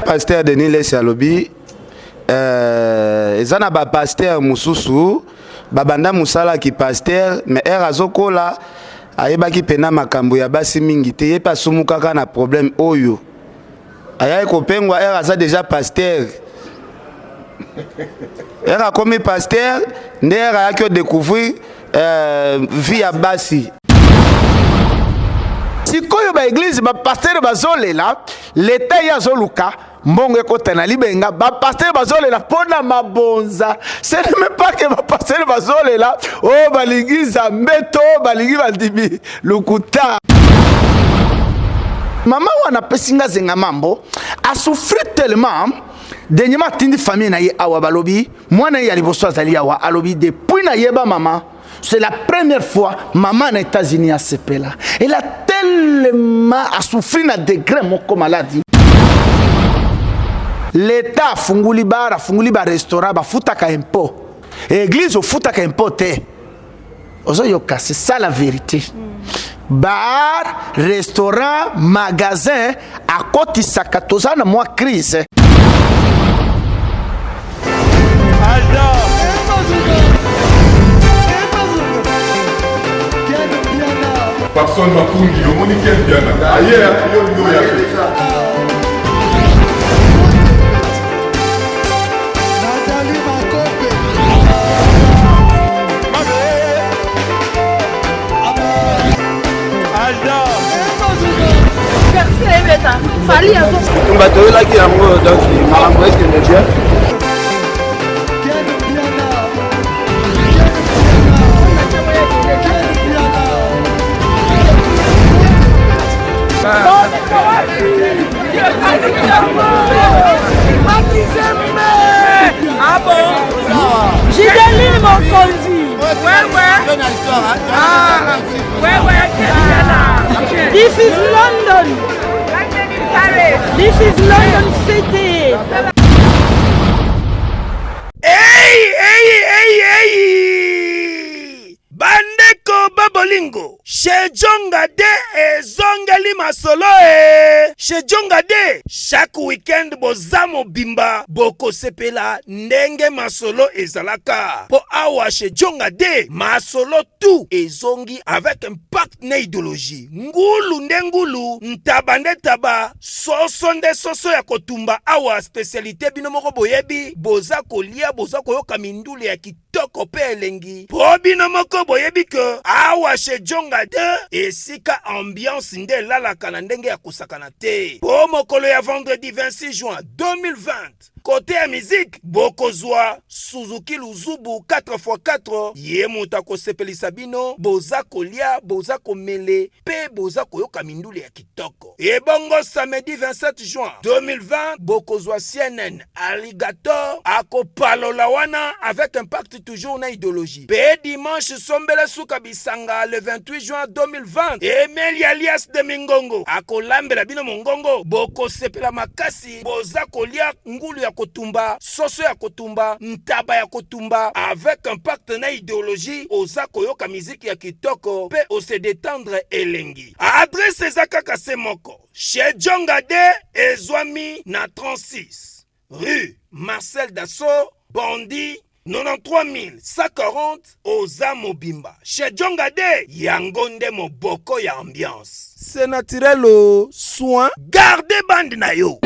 Pasteur Denis Lesi alobi ezana ba pasteur mususu babanda musala ki pasteur mais azokola ayebaki pena makambo ya basi mingi te yepa sumuka kana problème oyo aya kopengwa aza déjà pasteur era comme pasteur ndera yaki découvrir vie ya basi sikoyo ba église ba pasteur bazolela l'état ya zoluka mbongo ekota na libenga ba pasteur bazolela pona mabonza ce n'est même pas que ba pasteur bazolela oh balingi zambeto balingi bandimi lukuta mama wana pesinga zenga mambo a souffert tellement dernièrement tindi famille na ye awa balobi mwana ya liboso azali awa alobi depuis na yeba mama c'est la première fois maman aux États-Unis a sepela. Elle a tellement souffert na degré moko maladie. L'État funguli bar restaurant ba futaka impôt. Église au futaka impôt te. Ozoyoka c'est ça la vérité. Bar, restaurant, magasin à côté sakatozana moi crise. Personne m'a pour dire, on est quel bien là. Ailleurs, il y a ah bon? J'ai donné mon conduit. This is London. This is London City. Hey! Bandeko Babolingo. Chez Djonga de ezongeli masolo Chez Djonga de chaque week-end bozamo bimba boko sepela ndenge masolo ezalaka. Po awa chez Djonga de masolo tout ezongi avec un pacte na idéologie. Ngulu ndengulu ntabande taba soso nde soso ya kotumba awa spécialité bino moko boyebi boza kolia boza koyoka mindule ya kitoko pe elengi. Po bino moko boyebi ke awa chez Djonga de esika ambiance nde lalaka na ndenge ya kusakana te. Po mokolo ya vendredi 26 juin 2020 côté ya musique bokozwa Suzuki Luzubu 4x4 ye muta ko sepelisa bino boza kolia boza komele pe boza koyoka mindule ya kitoko. Et bongo samedi 27 juin 2020 bokozwa CNN Alligator akopalola wana avec un pacte toujours na idéologie. Pe dimanche sombele suka bisanga le 28 juin 2020 Emeli alias de Mingongo akolambela bino mongongo boko sepela makasi boza kolia ngulu ya kotumba soso ya kotumba ntaba ya kotumba avec un pacte na idéologie oza koyoka musique ya kitoko pe ose détendre elengi. Adresse ezaka kase moko chez Djonga de ezwami na 36 rue Marcel Dassault Bondi 93 140 Oza Mobimba. Chez Djonga de yangonde moboko ya ambiance. C'est naturel au soin. Gardez bande na yo.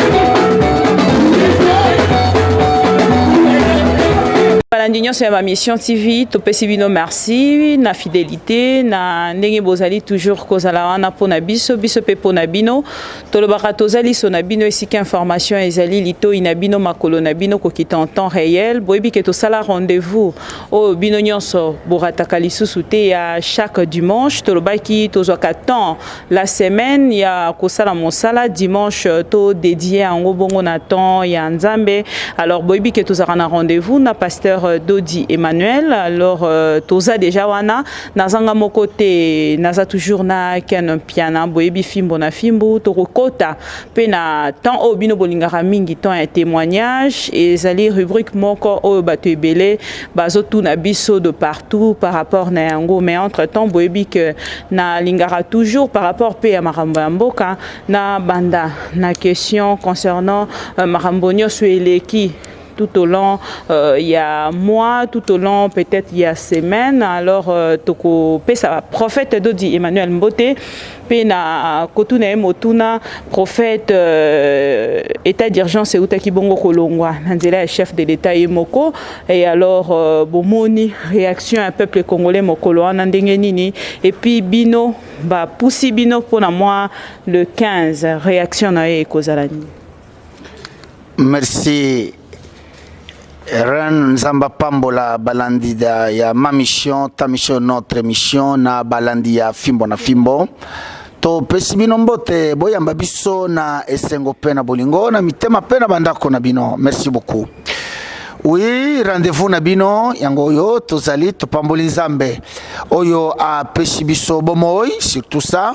Balandinyo c'est ma mission TV topesi bino merci na fidélité na ndenge bozali toujours kozala wana pona biso pe pona bino tolobaka tozali sona bino esika information ezali lito inabino makolo na bino kokita en temps réel boyebi ke tosala rendez-vous o bino nyonso borataka lisusu te ya chaque dimanche tolobaki tozwaka temps la semaine ya kosala mosala dimanche to dédié yango bongo na temps ya nzambe alors boyebi ke tozala na rendez-vous na pasteur frère Dodi Emmanuel. Alors toza déjà wana nazanga mokote naza toujours na ken piana boyebi fimbo na fimbo torokota pe na temps obino bolingara mingi temps un témoignage et zali rubrique moko o bato ebele bazo tout na biso de partout par rapport na yango mais entre temps boyebi que na lingara toujours par rapport pe à marambo ya mboka na banda na question concernant marambo nyonso eleki tout au long il y a mois, tout au long peut-être il y a semaines. Alors toko pesa prophète Dodi Emmanuel Mbote pe na kotuna motuna prophète état d'urgence et utaki bongo kolongwa nzela chef de l'état Moko et alors bomoni réaction un peuple congolais mokolo wana ndenge nini et puis bino ba pousi bino pona moi le 15 réaction na ekozalani. Merci. Ren Nzamba Pambola balandida ya ma mission, ta mission, notre mission na balandi ya fimbo na fimbo. To pesi bino mbote boyamba biso na esengo pena bolingo na mitema pena bandako na bino. Merci beaucoup. Oui, rendez-vous na bino yango yo tozali to pamboli Nzambe. Oyo a pesi biso bomoy surtout ça.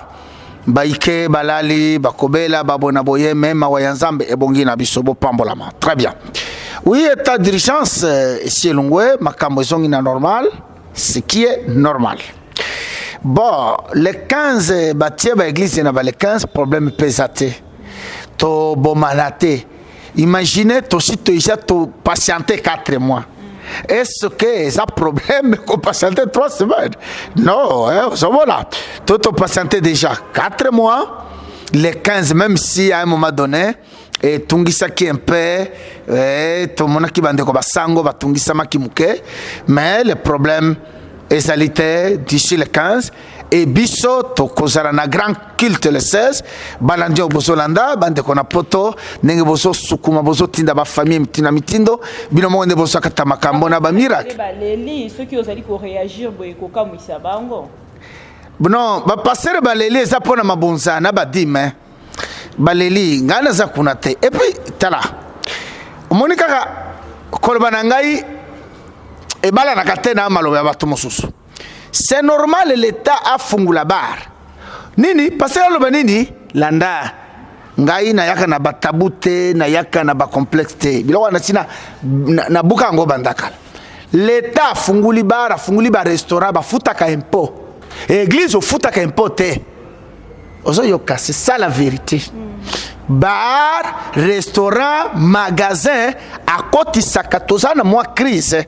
Baike balali bakobela babona boye même wa Nzambe ebongi na biso bo pambolama. Très bien. Oui, état d'urgence, ici Lungwe, makambo zongi na normal, ce qui est normal. Bon, les 15, batie ba église na ba les 15 problèmes pesate. To bomanate. Imaginez to si to déjà to patienter 4 mois. Est-ce que ça problème qu'on patienter 3 semaines? Non, hein, voilà. To patienter déjà 4 mois, les 15 même si à un moment donné et tungisa ki un peu to monaki bande ko basango batungisa makimuke mais le problème est d'ici le 15 et biso to kozala na grand culte le 16 balandio bozolanda bande ko na poto nenge bozo sukuma bozo tinda ba famille mtina mitindo bino monde bozo kata makambo na ba miracle baleli ceux qui osali ko réagir boye ko kamwisa bango non ba passer baleli za pona mabonza na badime baleli ngana za kuna te et puis tala monika ka kolbana ngai e bala na katena malobe ya batu mosusu c'est normal l'état a fungula bar nini passer lo banini landa ngai na yaka na batabute na yaka na ba complexité biloko na tina na buka ngo bandaka l'état funguli bar restaurant ba futaka impôt église au futaka impôt te. C'est ça la vérité. Bar, restaurant, magasin, à côté sakatoza na moi crise.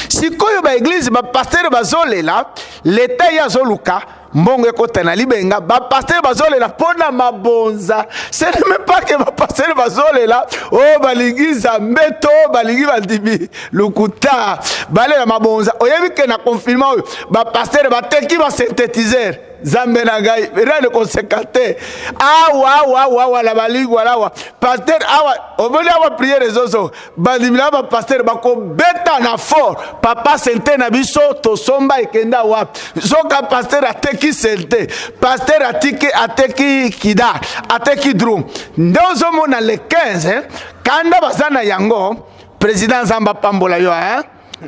Si koyo ba église ba pasteur bazole là, l'état ya zoluka, mbongo ekota na libenga, ba pasteur bazole là pona mabonza. Ce n'est même pas que ba pasteur bazole là, oh balingi zambeto, balingi bandibi, lukuta, balé la mabonza. Oyebi ke na confinement, ba pasteur ba teki ba synthétiseur. Zambe na gai rien de conséquenté awa la balingo alawa pasteur awa oboli awa prier les ozo bandimila ba pasteur bako beta na fort papa sente na biso to somba ekenda wa zoka pasteur ateki sente pasteur ateki kida ateki drum ndozo mona le 15 kanda bazana yango président Nzamba Pambola yo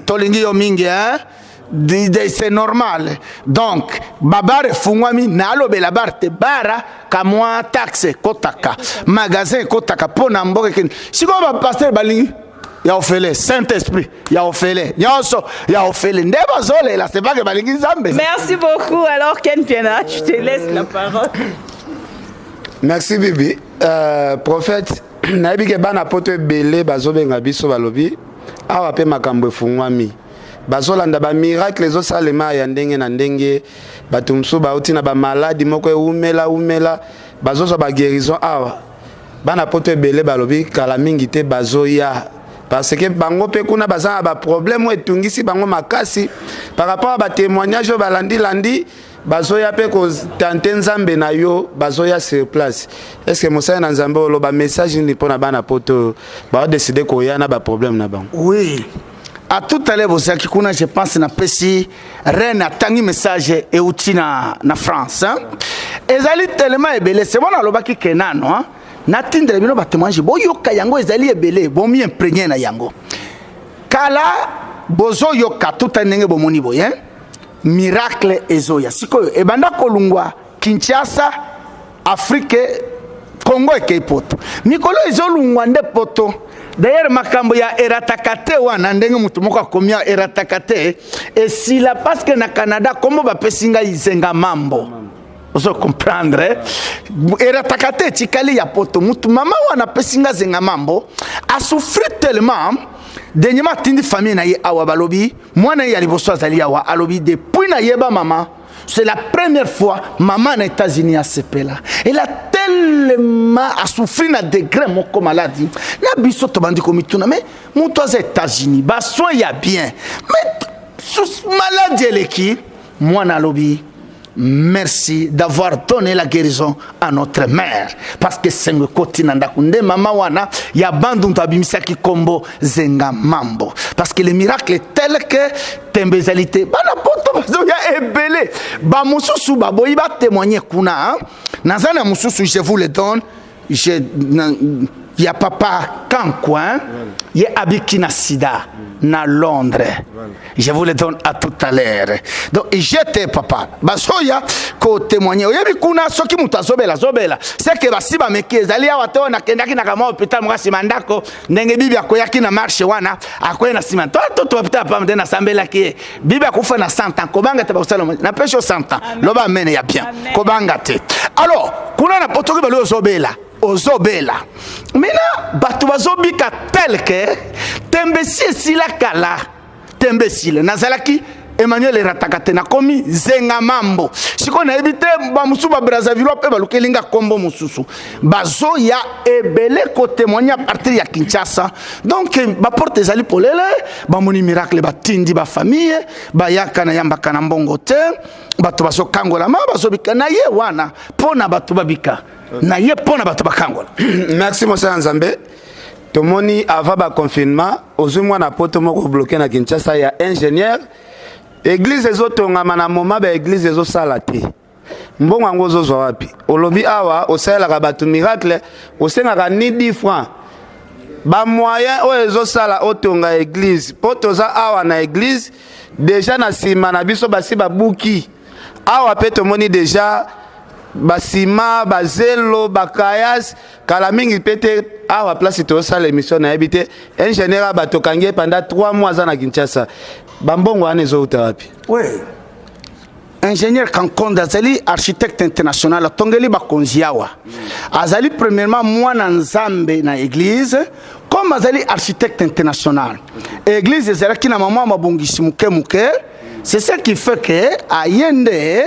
tolingi yo mingi c'est normal. Donc, babare fungwami nalo bela barte bara kamwa taxe kotaka magasin kotaka pona mboke ken. Siko ba pasteur balingi ya ofele Saint-Esprit ya ofele nyoso ya ofele ndeba zole la c'est pas que balingi Nzambe. Merci beaucoup. Alors Ken Piana, je te laisse la parole. Merci Bibi. Prophète nabi ke bana poto belé bazobenga biso balobi awa pe makambo fungwami. Bazolanda ba miracle zo salema ya ndenge na ndenge batumsu ba uti na ba maladi moko umela bazoso ba guérison awa bana poto ebele balobi kala mingi te bazoya parce que bango pe kuna bazana ba problème etungisi bango makasi par rapport à ba témoignage balandi bazoya pe ko tante Nzambe na yo bazoya sur place. Est-ce que Moussa na Nzambe lo ba message ni pona bana poto ba décider ko ya na ba problème na bango? Oui. À tout à l'heure, je pense na pesi reine a tangi message et outi na France. Ezali tellement ebele, c'est bon alobaki kenano hein. Na tindre bino batemanji bo yoka yango ezali ebele, bo mi imprégné na yango. Kala bozo yoka tuta ndenge bomoni boye miracle ezoya sikoyo ebanda kolungwa Kinshasa Afrique Congo eke poto mikolo ezolungwa nde poto d'ailleurs makambo ya eratakate wana ndenge mutu moko akomia eratakate esila parce que na Canada kombo bapesinga izenga mambo ozo comprendre eratakate tikali ya poto mutu mama wana pesinga zenga mambo a souffrir tellement denyema tindi famille na ye awa balobi mwana ye aliboso azali awa alobi depuis na yeba mama. C'est la première fois maman aux États-Unis a sepela. Elle a tellement souffert na degré moko maladie. Na biso to bandi komituna mais mon aux États-Unis ba soin ya bien. Mais sous maladie elle qui moi na lobby. Merci d'avoir donné la guérison à notre mère parce que c'est le côté nanda kunde mama wana ya bandu tabimisa ki kombo zenga mambo parce que le miracle est tel que tembezalité bana poto bazo ya ebele ba mususu ba boyi ba témoigner kuna nazana mususu je vous le donne il y a papa Kankoin il y a Abikina Sida na Londres. Je vous le donne à tout à l'heure. Donc j'étais papa. Basoya ko témoigner. Oyebi kuna soki mutu azobela zobela. C'est que basiba meke zali ya wato na kendaki na kama hôpital mwasi mandako ndenge bibi akoyaki na marche wana akoye na sima. Toto hôpital pa mdena sambela ki bibi akufa na 100 ans kobanga te basala na pesho 100 ans. Loba mene ya bien. Kobanga te. Alors kuna na potoki balo zobela. Ozobela. Mina batu bazobika tel que tembesi sila kala tembesile nazalaki Emmanuel Eratakate na komi zenga mambo siko na ebite ba musuba Brazzaville pe balukelinga kombo mususu bazo ya ebele ko témoigner à partir ya Kinshasa donc ba porte ezali polele ba moni miracle ba tindi ba famille ba yaka na yamba kana mbongo te bato baso kangola ma bazo bika na ye wana pona bato babika na ye pona bato bakangola. Merci monsieur Nzambe. Tomoni avant ba confinement ozumwa na poto moko bloqué na Kinshasa ya ingénieur église ezotonga na moma ba église ezosala te mbongo ngo zozo wapi olobi awa osala ka bato miracle osenga ni 10 francs ba moyen o ezosala otonga église poto za awa na église déjà na sima na biso basi babuki awa pe tomoni déjà basima bazelo bakayas kala mingi pete awa place to sala émission na habité ingénieur batokangie pendant 3 mois à Kinshasa bambongo anezo utawapi oui ingénieur Kankonda azali architecte international tongeli bakonziawa azali premièrement mwana nzambe na église comme azali architecte international église ezalaki na mama mabongisi muke c'est ce qui fait que ayende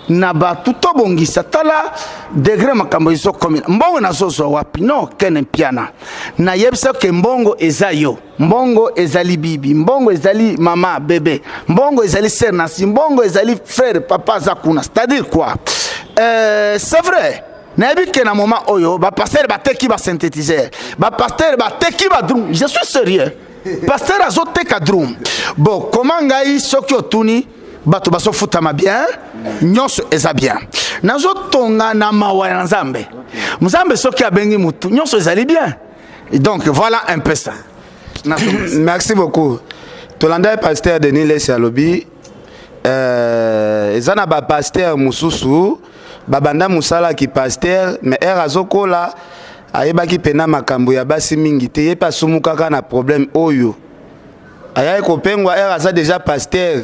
na batu to bongisa tala degré makambo iso komina mbongo na zozo wapi no kene piana na yebisa ke mbongo ezayo mbongo ezali bibi mbongo ezali mama bébé mbongo ezali sœur na mbongo ezali frère papa zakuna c'est-à-dire quoi c'est vrai na yebike na moment oyo ba pasteur ba teki ba synthétiseur ba pasteur ba teki ba drum je suis sérieux pasteur azoteka drum bon comment ngai soki otuni bato baso futama bien nyonso eza bien nazo tonga na mawa ya nzambe mzambe soki abengi mutu nyonso ezali bien donc voilà un peu ça. Merci beaucoup. Tolanda pasteur Denis Lesialobi ezana ba pasteur mususu babanda musala ki pasteur mais erazokola ayebaki pena makambo ya basi mingi te yepa sumukaka na problème oyo ayaye kopengwa eraza déjà pasteur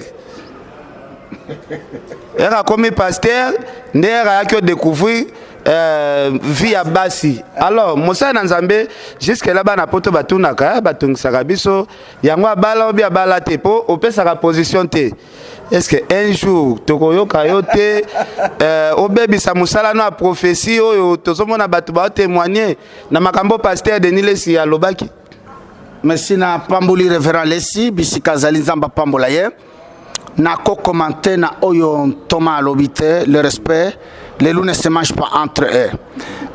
era comme pasteur ndera yaki découvrir vie ya basi alors Moussa Nzambe jusque là bana poto batunaka batungisaka biso yango abala obi abala te po opesaka position te est-ce que un jour tokoyoka yote obebisa musala no prophétie oyo tozomona batu ba témoigner na makambo pasteur Denis Lesi alobaki merci na pamboli révérend Lesi bisika zali nzamba pambola ye na ko commenter na oyo Thomas alobite le respect les loups ne se mangent pas entre eux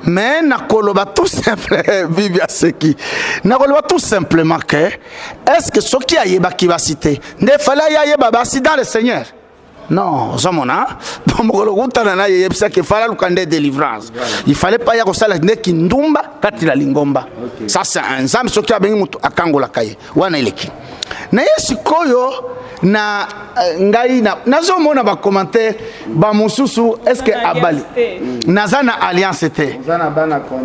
mais na koloba tout simple Bibia seki na koloba tout simplement que est-ce que ce qui a yeba qui va citer ne fallait y yeba basi dans le Seigneur Non, Zamona. Il fallait le délivrance. Il fallait pas y avoir ça, qui ndumba, katila lingomba. Ça, c'est un zam, ce qui a bien à Kangola Kaye. Wana eleki. Na yesi koyo, na ngai na zomona ba commentaire, ba mususu, est-ce que abali? Nazana alliance était.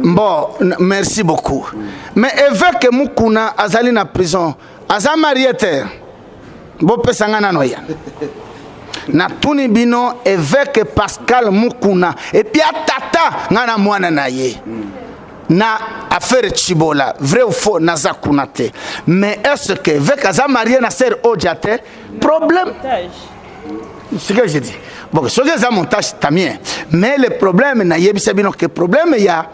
Bon, merci beaucoup. Mais évêque Mukuna, azali na prison, azam mariété. Bo pesangana noya. Na tuni bino évêque Pascal Mukuna et puis tata ngana mwana na ye na affaire Chibola vrai ou faux naza kunate mais est-ce que évêque aza marié na sœur Odiate problème ce que je dis bon ce que ça montage tamien mais le problème na yebisa bino que problème ya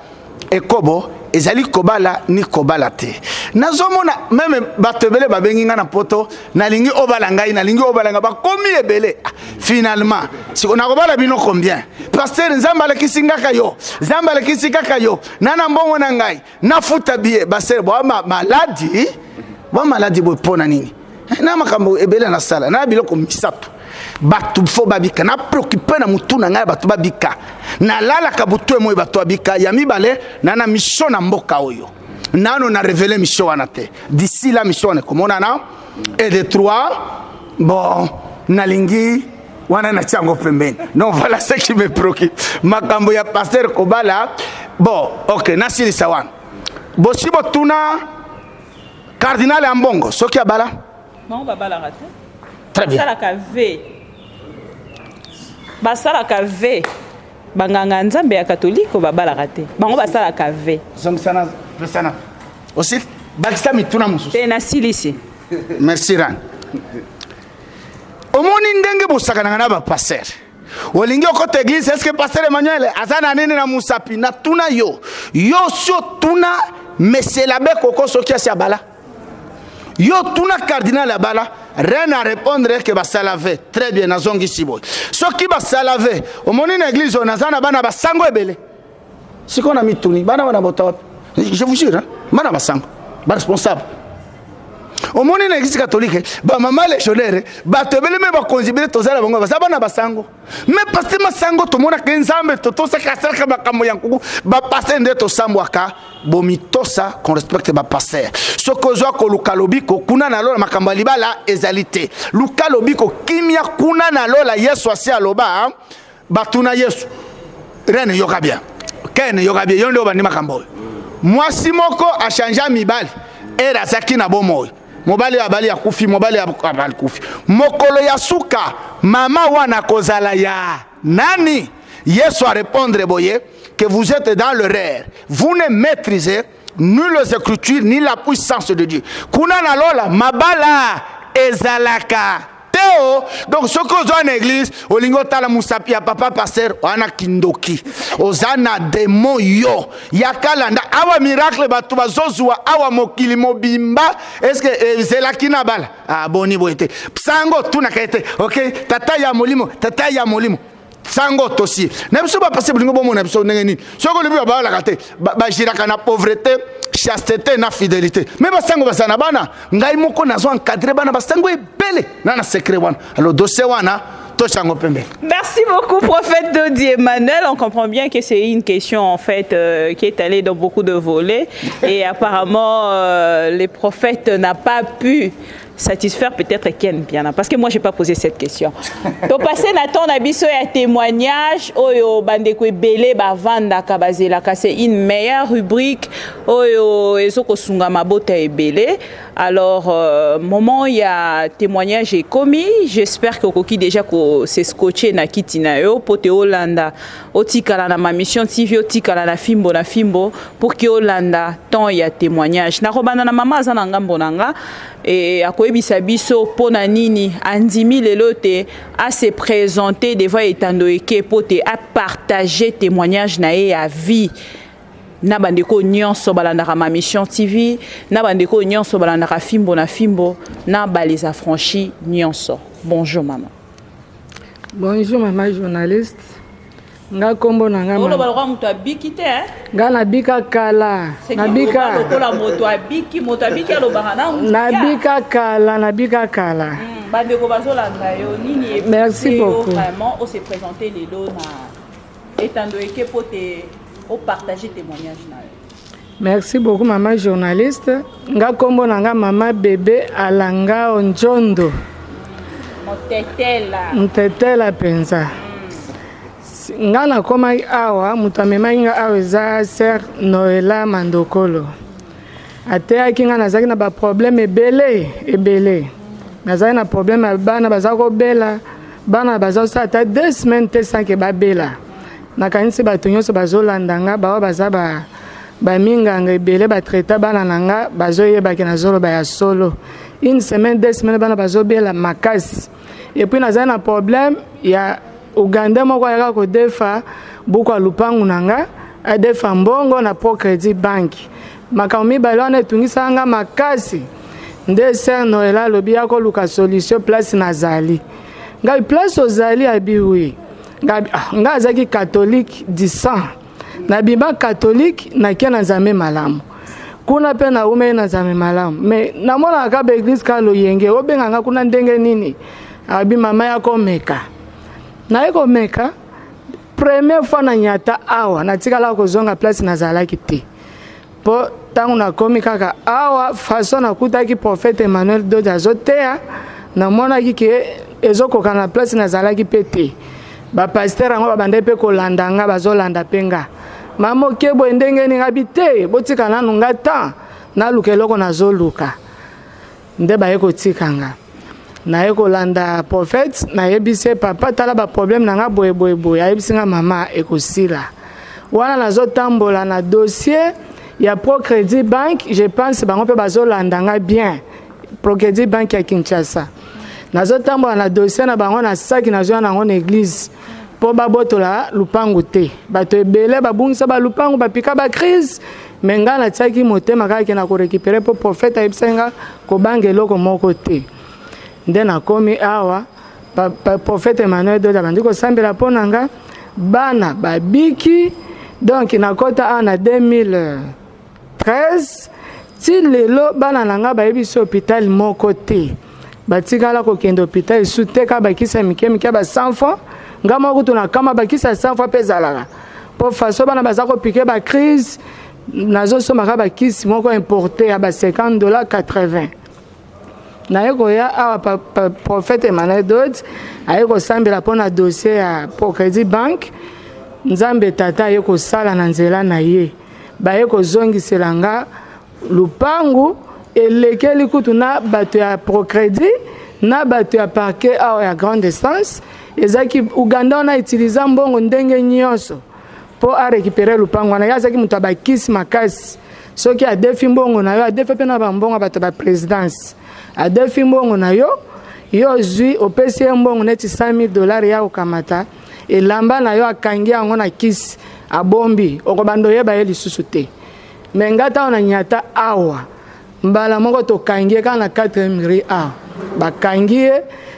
ekobo ezali kobala ni kobala te nazomona même batebele babengi nga na poto nalingi obala ngai nalingi obala nga bakomi ebele finalement si on a kobala bino combien pasteur nzambala kisingaka yo nzambala kisingaka yo nana mbongo na ngai nafuta biye basere bo maladi bo pona nini na makambo ebele na sala na biloko misato batu fo babika na préoccupé na mutu na ngai batu babika na lala kabutu moy batu babika ya mibale na mission na mboka oyo nano na révéler mission wana te d'ici la mission ne komona na et de 3 bon nalingi wana na chango pembeni non voilà ce qui me préoccupe makambo ya pasteur Kobala bon OK nasili sawan bosibo tuna cardinal Ambongo soki abala non babala raté très bien basalaka ve banganga nzambe ya katolike babalaka te bango basalaka ve zongsana pesana aussi bakisa mituna mususu te na silisi merci ran omoni ndenge bosakana na ba pasteur olingi okota église est-ce que pasteur Emmanuel azana nene na musapi na tuna yo sio tuna meselabe koko soki asiabala yo tuna cardinal abala rien à répondre que basalave très bien nazongi siboy soki basalave omoni na église on azana bana basango ebele siko na mituni bana bota je vous jure bana basango ba responsable omoni na église catholique ba mama légionnaire ba tebele me ba conzibile tozala bango bana basango mais parce que masango to mona ke nzambe to se kasel ka makambo yankuku ba passer ndeto sambwaka bomitosa qu'on respecte ba passer soko zo ko lukalobi ko kuna na lola makambo libala ezalité lukalobi ko kimia kuna na lola Yesu asi aloba batuna Yesu rene yoka bien ken yoka bien yondo bandi makambo mwasi moko a changer mibali era zaki na bomoy mobali abali ya kufi mobali abali kufi mokolo ya suka mama wana kozala ya nani Yesu a répondre boye que vous êtes dans l'erreur vous ne maîtrisez ni les écritures ni la puissance de Dieu kuna na lola mabala ezalaka teo donc ce que vous en église olingo tala musapi ya papa pasteur wana kindoki ozana démon yo yakalanda awa miracle batu bazozwa awa mokili mobimba est-ce que zelaki na bala boni boete sango tuna kaite OK tata ya molimo sango tosi na biso ba passer bulingo bomo na biso ndenge nini soko lebi ba la kate ba jiraka na pauvreté chasteté na fidélité mais basango basana bana ngai moko nazo encadrer bana basango ebele na secret wana alors dossier wana to chango pembe. Merci beaucoup prophète Dodi Emmanuel, on comprend bien que c'est une question en fait qui est allée dans beaucoup de volets et apparemment les prophètes n'a pas pu satisfaire peut-être Ken Piana parce que moi j'ai pas posé cette question. Donc passer Nathan Nabiso et témoignage oyo bandeko belé ba vanda kabazela c'est une meilleure rubrique oyo ezoko sunga mabota e belé. Alors moment il y a témoignage et commis, j'espère que koki déjà ko c'est scotché na kitina yo pote Hollanda otikala na ma mission TV otikala na fimbo pour que Hollanda tant il y a témoignage na robana na mama za na ngambo nanga et akoyebisa biso pona nini andimi lelo te à se présenter devant etandoeke pote à partager témoignage na ye à vie na bandeko nyonso balandaka ma mission TV na bandeko nyonso balandaka fimbo na baleza affranchi nyonso. Bonjour maman. Bonjour maman journaliste. nga kombo na nga oloba lokola moto abiki te nga nabika kala nabika lokola moto abiki alobaka nabika kala bandeko bazolanda yo nini merci beaucoup vraiment on s'est présenté lelo na etando eke po te o partager témoignage na yo. Merci beaucoup maman journaliste nga kombo na nga mama bébé alanga onjondo mtetela penza nga nakomaki awa moto amemaki nga awa eza sœur Noela Mandokolo ateyaki nga nazalaki na baproblème ebele nazalaki na problème ya bana baza kobela bana baza kosala ata 2 semaines te sanke babela nakanisi bato nyonso bazolanda nga bawa baza baminganga ebele batraita bana na nga bazoyebaki nazoloba ya solo 1 semaine 2 semaines bana bazobela makasi epuis nazali na problème ya uganda moko ayaka kodefa buku ya lupangu na nga adefa mbongo na Pro Credit Bank makambo mibale wana etungisa nga makasi nde sœur Noela alobi akoluka solution place nazali ngai place ozali abiwi nga azalaki catholique du sang nabima catholique nakia na nzambe malamu kuna mpe naumei na nzambe malamu me namonaka ba église ka loyenge obenganga kuna ndenge nini abi mama yako meka naye komeka première fois na nyata awa natikala kozonga place nazalaki te po ntango nakomi kaka awa façon nakutaki prophète Emmanuel Dodi azoteya namonaki ke ezokoka na place nazalaki mpe te bapaster yango babanda mpe kolanda nga bazolanda mpe nga mama okebo ndenge nini ngabi te botika nanu nga temps naluka eloko nazoluka nde baye kotika nga naye kolanda prophète nayebisi papa tala baproblème na nga boyeboyeboye ayebisi nga mama ekosila wana nazotambola na dossier ya Pro Credit Bank je pense bango mpe bazolanda nga bien Pro Credit Bank ya Kinshasa nazotambola na dossier na bango na saki nazoya nango na église po babotola lupangu te bato ebele babungisa balupangu bapika bacrise me nga natiaki motema kaka na korekipere po prophète ayebisaki nga kobanga eloko moko te nde nakomi awa prophète Emmanuel Dodi abandi kosambela mpo na nga bana babiki donc nakota awa na 2013 ti lelo bana na nga bayebisi hôpital moko te batikala kokende hôpital esu te ka bakisa mike ba 100 francs nga moko tuna kama bakisa 100 francs mpe ezalaka po faso bana baza kopike bacrise nazosomaka bakisi moko importe ya ba $50 80 naye koya awa prophète Emmanuel Dodi aye kosambela mpo na dossier ya Pro Credit Bank nzambe tata aye kosala na nzela na ye baye kozongisela nga lupangu elekeli kutu na bato ya Pro Credit na bato ya parquet awa ya grande distance ezaki Uganda wana utiliza mbongo ndenge nyonso po arekipere lupangu wana yazaki mutu abakisi makasi soki adefi mbongo na yo adefi pe na bambongo bato ba présidence adefi mbongo na yo yo zwi opesi mbongo neti $100,000 ya kokamata elamba na yo akangi yango na kisi abombi okobando yeba ye lisusu te me ngata ona nyata awa mbala moko tokangi kaka na 4e rue a bakangi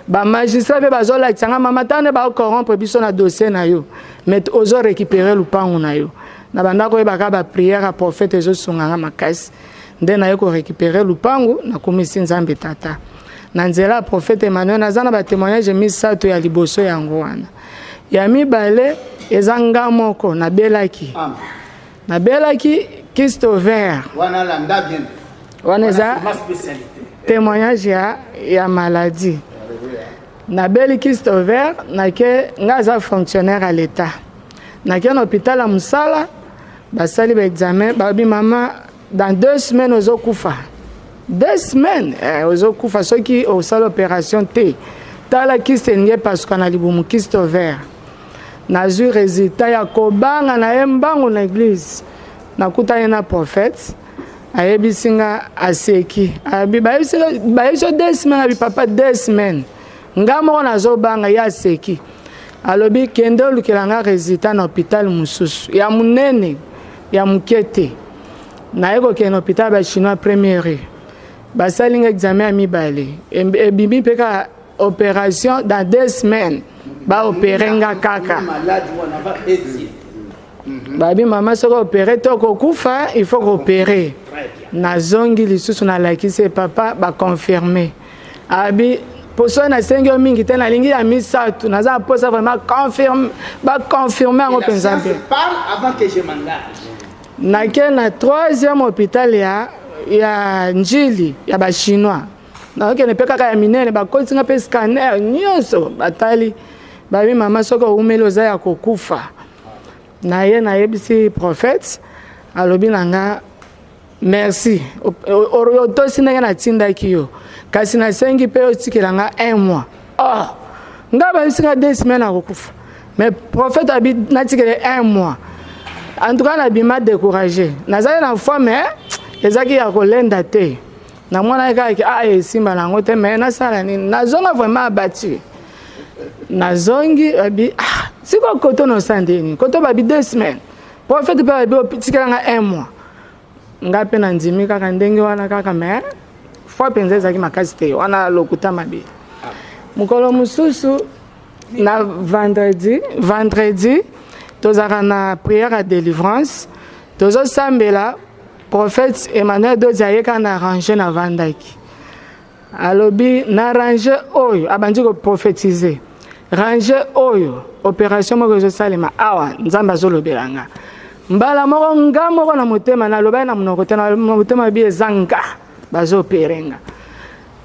ba magistrat be bazolakisa nga mama tane ba corrompre biso na dossier na yo mais ozo récupérer lupangu na yo na banda koyebaka ba prière a prophète ezosunga nga makasi nde na ye ko récupérer lupangu na komisi nzambe tata na nzela prophète Emmanuel naza na ba témoignage misato ya liboso yango wana ya mibale eza nga moko nabelaki Christ ouvert wana landa bien wana eza témoignage ya maladie nabeli Christ ouvert nake nga aza fonctionnaire à l'état nake na hôpital ya musala basali ba examen babi mama dans 2 semaines ozokufa 2 semaines ozokufa soki osala opération te tala Christ nge pasuka na libumu Christ ouvert nazwi résultat ya kobanga na ye mbangu na église nakutani na prophète ayebisi nga aseki abi bayebisi 2 semaines abi papa 2 semaines nga moko nazobanga ye aseki alobi kende olukela nga résultat na hôpital mosusu ya monene ya moke te naye kokende na hôpital bachinois première rue basali nga examen ya mibale ebimi mpe ka opération dans 2 semaines ba opérer nga kaka babi mama soko opérer to kokufa il faut opérer nazongi lisusu na lakise papa ba confirmer abi poso na sengi mingi te na lingi ya misatu naza posa vraiment confirmer ngo penza bien avant que je m'engage na ke na 3e hôpital ya njili ya ba chinois na ke ne peka ya minene ba kontinga pe scanner nyonso batali babi mama soko umelo za ya kokufa na ye na yebisi prophète alobi nanga merci otosi ndenge natindaki yo kasi nasengi mpe otikela nga 1 mois nga babisinga 2 semaines akokufa mais prophète abi natikele 1 mois en tout cas nabima découragé nazali na foi mais ezaki ya kolenda te na mwana ekaki esimba nango te mais nasala nini nazonga vraiment abattu nazongi abi siko koto no sandeni koto babi 2 semaines prophète mpe babi otikela nga 1 mois nga mpe na ndimi kaka ndenge wana kaka mais fois penza ezalaki makasi te wana lokuta mabe mokolo mosusu na vendredi tozalaka na prière ya délivrance tozosambela prophète Emmanuel Dodi ayeka na arrange na vandaki alobi na arrange oyo abandi koprophétiser range oyo opération moko ezosalema awa nzambe azolobela nga mbala moko nga moko na motema nalobai na monoko te na motema bi ezanga bazoopere nga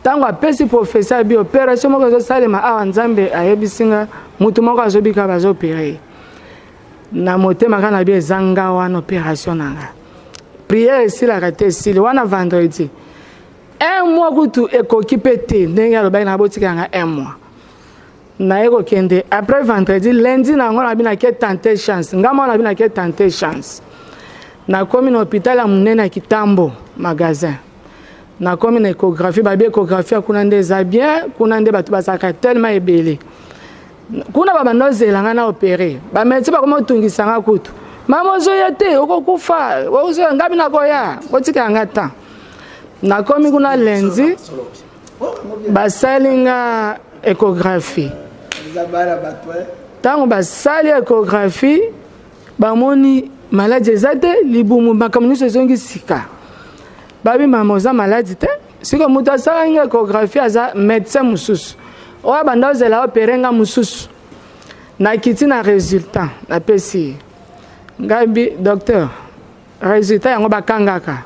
ntango apesi prophétie abi opération moko ezosalema awa nzambe ayebisi nga mutu moko azobika bazoopere na motema kaka na bi ezanga wana opération na nga prière esilaka te esili wana vendredi 1 mois kutu ekoki mpe te ndenge alobai na botika nga 1 mois naye kokende après vendredi lundi nango nabi nake tenter chance nga mwana nabi nake tenter chance nakomi na hôpital ya monene ya Kitambo magasin nakomi na échographie babi échographie akuna nde eza bien kuna nde bato bazalaka tellement ebele kuna babanda ozelanga na opéré bamédecin bakoma otungisanga kutu mama ozoya te okokufa ozoya ngabi nakoya otika nga temps nakomi kuna lundi basali nga échographie ntango basali échographie bamoni maladie eza te libumu makambo nyonso ezongi sika babi mama oza maladi te siko moto asalaki nga échographie aza médecin mosusu oyo abanda ozela opere nga mosusu nakiti na résultat napesi ngabi docteur résultat yango bakangaka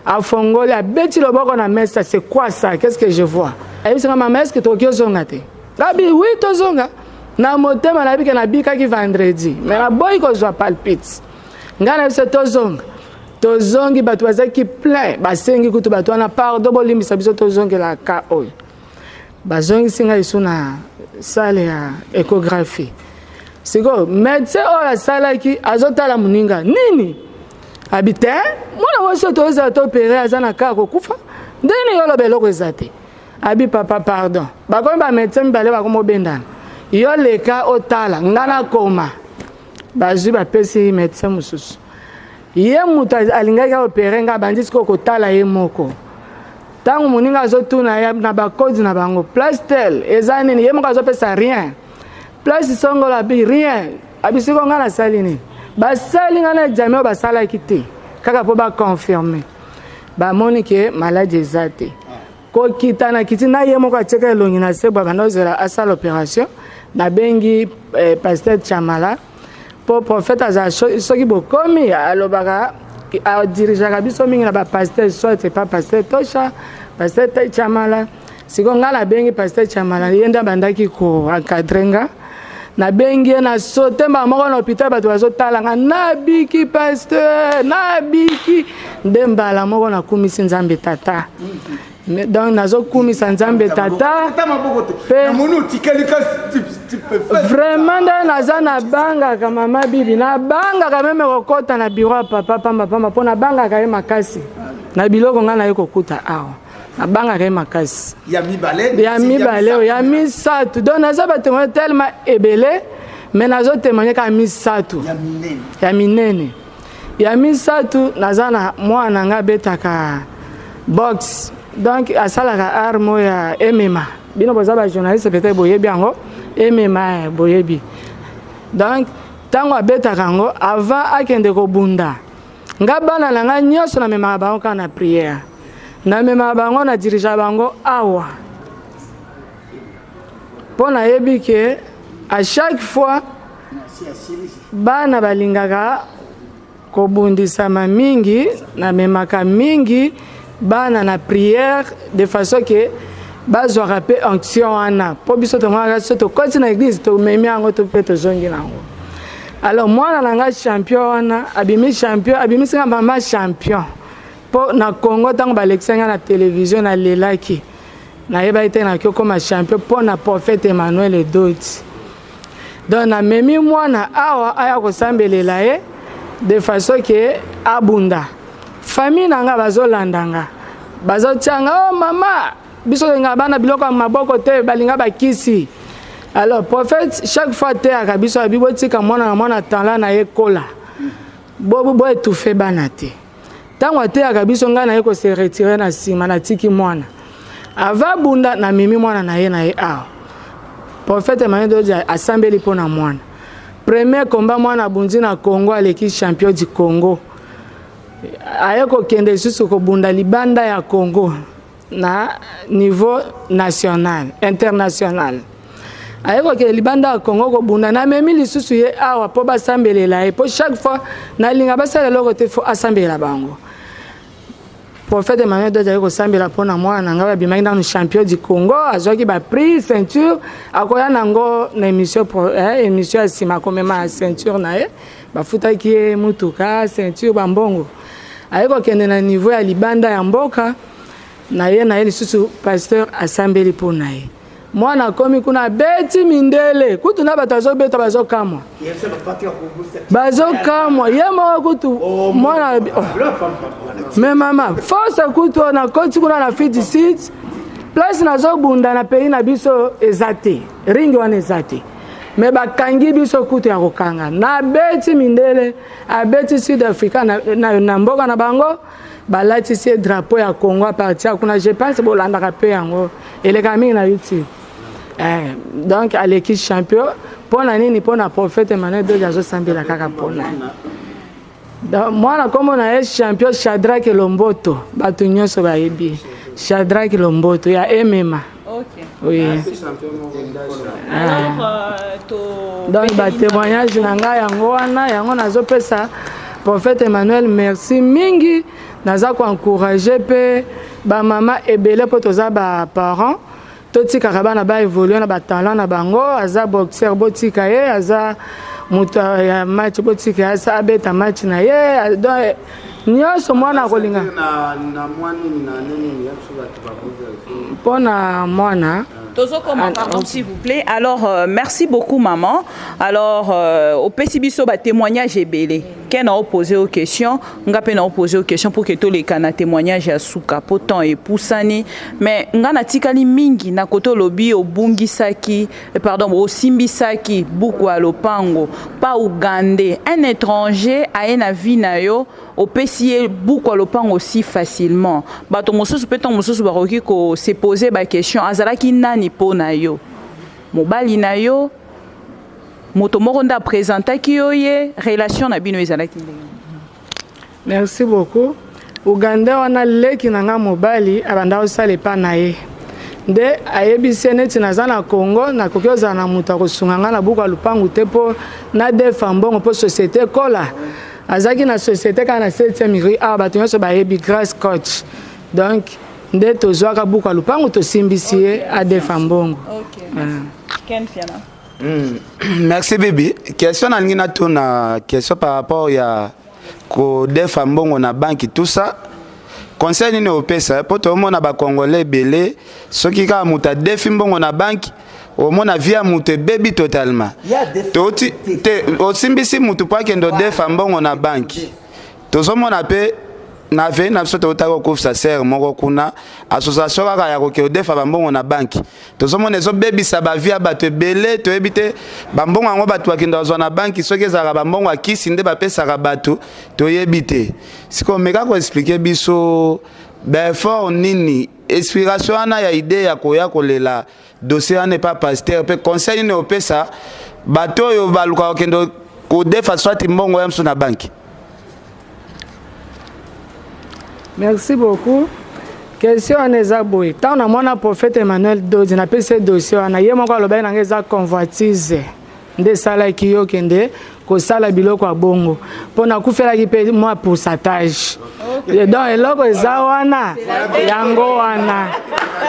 afongoli abeti loboko na mesa c'est quoi ça qu'est-ce que je vois ayebisanga mama est-ce que tokoki ozonga te ngabi oui tozonga na motema nabike nabikaki vendredi mais naboyi kozwa palpite ngai nayebisa tozongi bato bazalaki plein basengi kutu bato wana pardon bolimbisa biso tozongelaka oyo bazongisi ngai lisu na sale ya échographie sikoyo médecin oyo asalaki azotala moninga nini abi te mwana mwasi tozala topere aza na kaka kokufa ndeni yo loba eloko eza te abi papa pardon bakomi bamédecin mibale bakomi obendana yo leka otala nga nakoma bazwi bapesi médecin mosusu ye moto alingaki aopere nga bandi sikoyo kotala ye moko ntango moninga azotuna ye na bakodi na bango place tel eza nini ye moko azopesa rien place songola abi rien abi sikoyo nga nasali nini basali nga na examen oyo basalaki te kaka mpo baconfirme bamoni ke maladi eza te kokita na kiti na ye moko atieka elongi na se bwa banda ozela asala opération nabengi pasteur Chamala mpo prophète azala soki bokomi alobaka adirigeaka biso mingi na bapasteur soit pas pasteur Tosha pasteur Chamala siko nga nabengi pasteur Chamala ye nde abandaki koencadre nga nabengi ye na sotemba moko na hôpital bato bazotalanga nabiki pasteur nabiki nde mbala moko nakumisi nzambe tata donc nazokumisa nzambe tata vraiment nde naza nabangaka mama bibi nabangaka meme kokota na biro ya papa pambapamba mpo nabangaka ye makasi na biloko ngai naye kokuta awa nabangaka ye makasi ya mibale oyo ya misato donc naza batémoigne tellement ebele mais nazotémoigne kaka misato ya minene ya misato naza na mwana nga abetaka box donc asalaka arme ya MMA bino boza bajournaliste peut-être boyebi yango MMA boyebi. Donc tango abetaka yango avant akende kobunda nga bana na nga nyonso na memaka bango kaka na prière na memaka bango na dirija bango awa mpo nayebi ke à chaque fois bana balingaka kobundisama mingi na memaka mingi bana na prière de façon que bazwaka mpe onction wana mpo biso tomonaka so tokoti na église tomemi yango to mpe tozongi nango. Alors mwana na nga champion wana abimisika mama champion mpo na Congo ntango balekisanga na télévision nalelaki nayebaki te naki okoma champion mpo na prophète Emmanuel Edoti. Donc namemi mwana awa aya kosambelela ye de façon ke abunda famille na nga bazolandanga bazotianga oh mama biso nga bana biloko ya maboko te balinga bakisi. Alors prophète chaque fois te akabiso abibo tika mwana tala na yekola bo etufe bana te tango te akabiso nga na ye ko se retirer na sima na tiki mwana ava bunda na mimi mwana na ye awa prophète Emmanuel Edoti asambeli pona mwana premier combat mwana bundi na Congo aleki champion du Congo aye kokende susu kobunda libanda ya Congo na niveau national international aye kokende libanda ya Congo kobunda na memi lisusu ye awa po basambelela ye po chaque fois nalinga basala loko te fo asambela bango. Prophète Emmanuel Edoti aye kosambela mpona mwana na nga babimaki nanu champion du Congo azwaki baprix ceinture akoya nango na émission ya nsima akomema ceinture na ye bafutaki ye mutuka ceinture bambongo aye kokende na niveau ya libanda ya mboka na ye lisusu pasteur asambeli mpona ye mwana akomi kuna beti mindele kutu na bato azobeta bazokamwa ye moko kutu mwana me mama force kutu na koti kuna na fiti sit place nazobunda na pays na biso eza te ringi wana eza te me bakangi biso kutu ya kokanga na beti mindele abeti sud africa na mboka na bango balatisi drapeau ya Congo a partir kuna je pense bolandaka pe yango eleka mingi na YouTube. Donc aleki champion pona nini pona prophète Emmanuel Edoti azosambela kaka pona mwana komo na ye champion Shadrack Lomboto bato nyonso bayebi Shadrack Lomboto ya MMA. Ok. Oui. Donc ba témoignage na nga yango wana yango nazopesa prophète Emmanuel merci mingi naza ko encourager pe ba mama ebele po toza ba parents totika bana ba évoluer na ba talent na bango aza boxeur botika ye aza mutu ya match botika asa abeta match na ye donc nyonso mwana kolinga na mwani na nini ya kusuka pona mwana. Pardon, s'il vous plaît. Alors, merci beaucoup, maman. Alors, au PCBiso, témoignage est belé. Qu'elle a posé aux questions, on a posé aux questions pour que tous les canaux témoignages à souka, potent et poussani. Mais on a tikali mingi na koto lobi au bungisaki, pardon, au simbisaki, beaucoup à lopango, pas ougandais. Un étranger a une vie na yo. Au PCA, beaucoup à lopango aussi facilement. Bato mosusu peton mosusu baroki ko se poser ba question. Azalaki nani po na yo. Mobali na yo. Moto moronda présenta ki yo ye relation na bino ezalaki ndenge. Merci beaucoup. Uganda wana leki nanga mobali abanda osala epa na ye. Nde ayebisi neti naza na Congo na koki ozala na moto akosunga nga na buku ya lupangu te mpo na defa mbongo mpo société kola. Azaki na société kana 7e rue a bato nyonso bayebi Grace Coach. Donc nde tozwaka buku ya lupangu tosimbisi ye adefa mbongo. OK. Ken Fiana. Merci Bibi. Question na ngina tuna question par rapport ya ko defa mbongo na banki tout ça. Conseil nini opesa po to mona ba congolais belé soki ka muta defi mbongo na banki o mona via mutu baby totalement. Toti te osimbisi mutu pa kendo defa mbongo na banki. Tozo mona pe na ve na soto otako kufsa ser moko kuna association kaka ya ko defa mbongo na banki. Tozo mona zo baby saba via bato belé to ebite bambongo ngo bato akenda zo na banki soki ezaka bambongo akisi nde bapesa ka bato to yebite. Siko meka ko expliquer biso ben fort nini inspiration wana ya idée ya koya kolela dossier wana pas pasteur pe conseil ne opesa bato oyo baluka kendo kodefa swati mbongo ya mso na banki. Merci beaucoup. Question wana eza boye. Tant na mwana prophète Emmanuel Dodi na pese dossier wana ye moko aloba na eza convoitise. Nde sala ki yo kende ko sala biloko ya bongo. Pona kufela ki pe moi pourcentage. Donc eloko eza wana yango wana.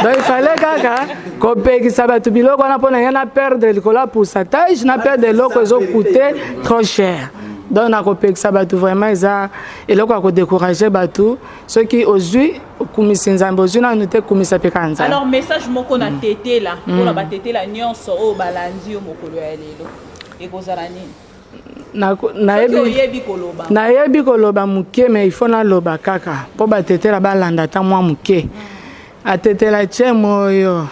Donc il fallait kaka ko pekisa bato biloko wana pona yana perdre likola pourcentage na perdre eloko ezo coûter trop cher. Donc na ko pekisa bato vraiment eza eloko ko décourager bato ceux qui ozui kumisa nzambe ozui na note kumisa pekanza. Alors message moko na tété là pour la tété la nyonso o balandi o mokolo ya lelo ekozala nini? nayebi koloba muke mais il faut na loba kaka po batetela balanda ta mwa muke atetela che moyo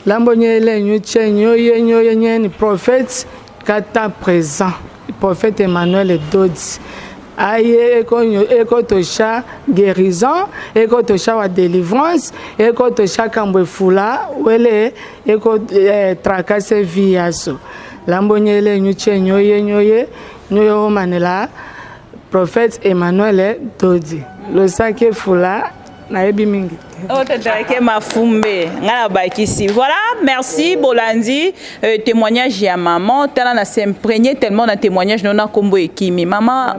lambo nyele nyu che nyoye nyoye nyeni prophète kata présent prophète Emmanuel Dodi aye eko tosha guérison eko tosha wa délivrance eko tosha kambwe fula wele eko tracasser vie yaso lambo nyele nyuche nyoye manela prophète Emmanuel Dodi le sake fula na yebi mingi voilà, merci Bolandi. Témoignage à maman. Tala s'imprégné tellement dans témoignage non combo ekimi. Maman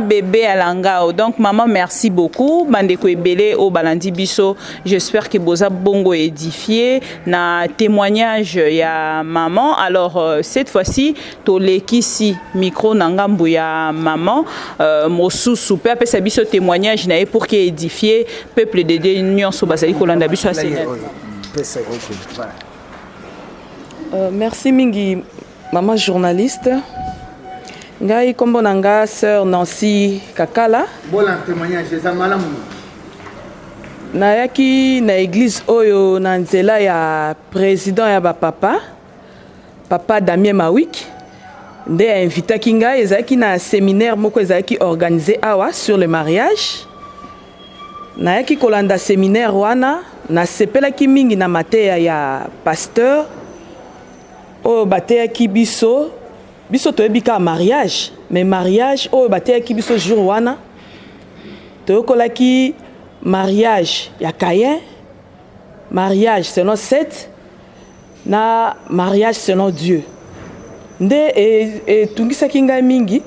bébé alanga. Donc maman merci beaucoup. Bandeko ebele au Balandi biso. J'espère que boza bongo édifié na témoignage ya maman. Alors cette fois-ci toleki si micro nangambu ya maman mosu super pe sa biso témoignage na pour que édifier peuple de Dieu nyonso bazali kolanda biso asena. Merci mingi maman journaliste. Ngai kombo nanga sœur Nancy Kakala. Bon témoignage za malamu. Nayaki na église oyo na nzela ya président ya ba papa Damien Mawik. Nde invité kinga ezaki na séminaire moko ezaki organisé awa sur le mariage. Nayaki kolanda séminaire wana na sepelaki mingi na mateya ya pasteur o bateyaki biso toyebika mariage mais mariage o bateyaki biso jour wana toyokolaki mariage ya Caïn, mariage selon Seth na mariage selon Dieu nde tungisaki ngai mingi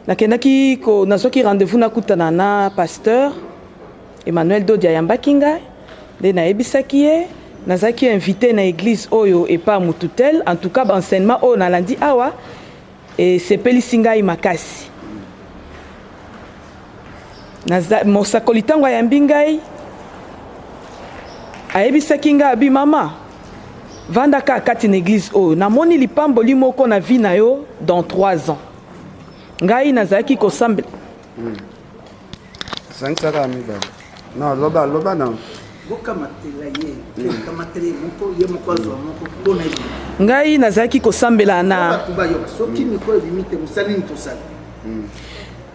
nakendaki ko nazoki rendez-vous nakutana na pasteur Emmanuel Dodi ayambaki ngai nde nayebisaki ye nazaki invité na église oyo epa mututel en tout cas enseignement oyo nalandi awa sepelisi ngai makasi mosakoli ntango ayambi ngai ayebisaki ngai abi mama vandaka kati na église oyo namoni lipamboli moko na vie na yo dans 3 ans ngai nazalaki kosambela non, loba non. Ngai nazaki kosambela na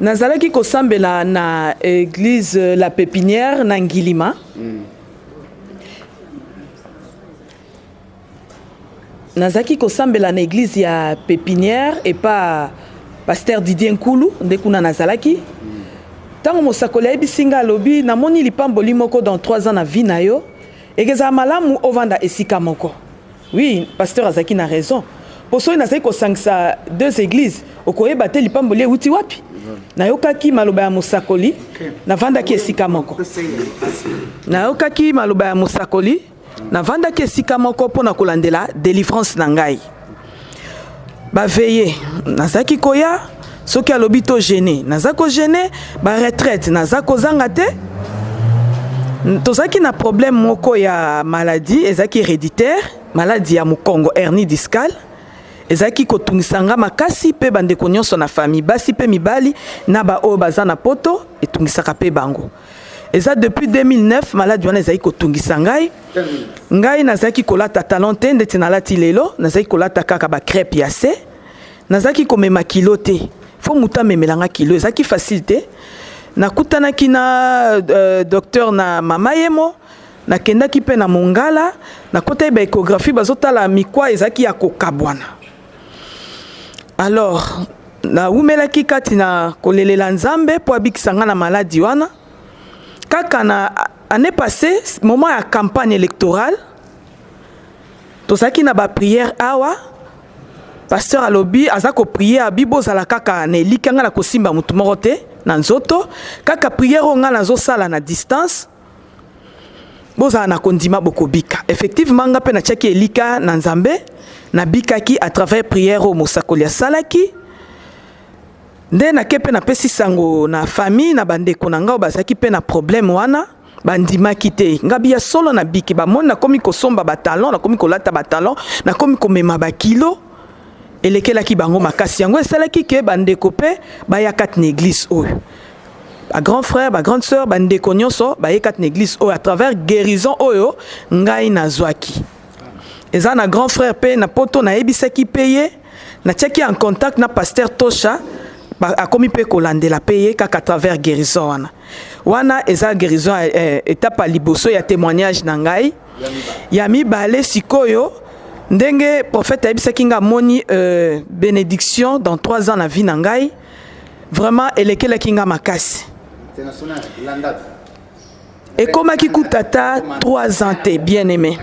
nazalaki kosambela na église la pépinière na Ngilima. Nazaki kosambela na église ya pépinière et pas pasteur Didier Nkulu ndekuna nazalaki. Tango mosakoli ayebisinga alobi namoni lipamboli moko dans 3 ans na vie na yo ekeza malamu ovanda esika moko. Oui, pasteur azaki na raison. Poso nazaki kosangisa 2 églises okoyeba te lipamboli euti wapi. Nayokaki maloba ya mosakoli navandaki esika moko. Nayokaki maloba ya mosakoli navandaki esika moko pona kolandela délivrance na ngai. Baveye nazaki koya soki alobi to gêné nazako gêné ba retraite nazako zanga te tozaki na problème moko ya maladie ezaki héréditaire maladie ya mukongo hernie discale ezaki kotungisanga makasi pe bandeko nyonso na famille basi pe mibali na ba oyo baza na poto etungisaka pe bango eza depuis 2009 maladie wana ezaki kotungisa ngai nazaki kolata talon te ndeti nalati lelo nazaki kolata kaka ba crêpe ya se nazaki komema kilo te fo muta memelanga kilo ezaki facilité nakutanaki na docteur na mama yemo nakendaki mpe na mongala nakota ba échographie bazotala mikwa ezaki ya kokabwana. Alors na umelaki kati na kolelela nzambe po abikisa nga na maladie wana kaka na année passée moment ya campagne électorale tozaki na ba prière awa pasteur alobi azako prier abibo zala kaka na elikanga na kosimba mutu moko te na nzoto kaka prière nga na zosala na distance boza na kondima bokobika. Effectivement nga pe na tchaki elika na nzambe na bikaki à travers prière au mosakoli ya salaki nde na kepe na pesi sango na famille na bandeko na nga bazaki pe na problème wana bandimaki te ngabi ya solo na biki bamoni nakomi kosomba batalon nakomi kolata batalon nakomi komema bakilo elekelaki bango makasi yango esalaki ke bandeko pe bayakati na église oyo ba grand frère ba grande sœur bandeko nyonso bayekati na église oyo à travers guérison oyo ngai nazwaki eza na grand frère pe na poto na yebisaki peye na tiaki en contact na pasteur Tosha akomi pe kolandela peye kaka à travers guérison wana eza guérison étape liboso ya témoignage na ngai ya mibale sikoyo ndenge prophète ayebisaki nga moni bénédiction dans 3 ans na vie na ngai vraiment elekelaki nga makasi ekomaki kutata 3 ans te bien aimé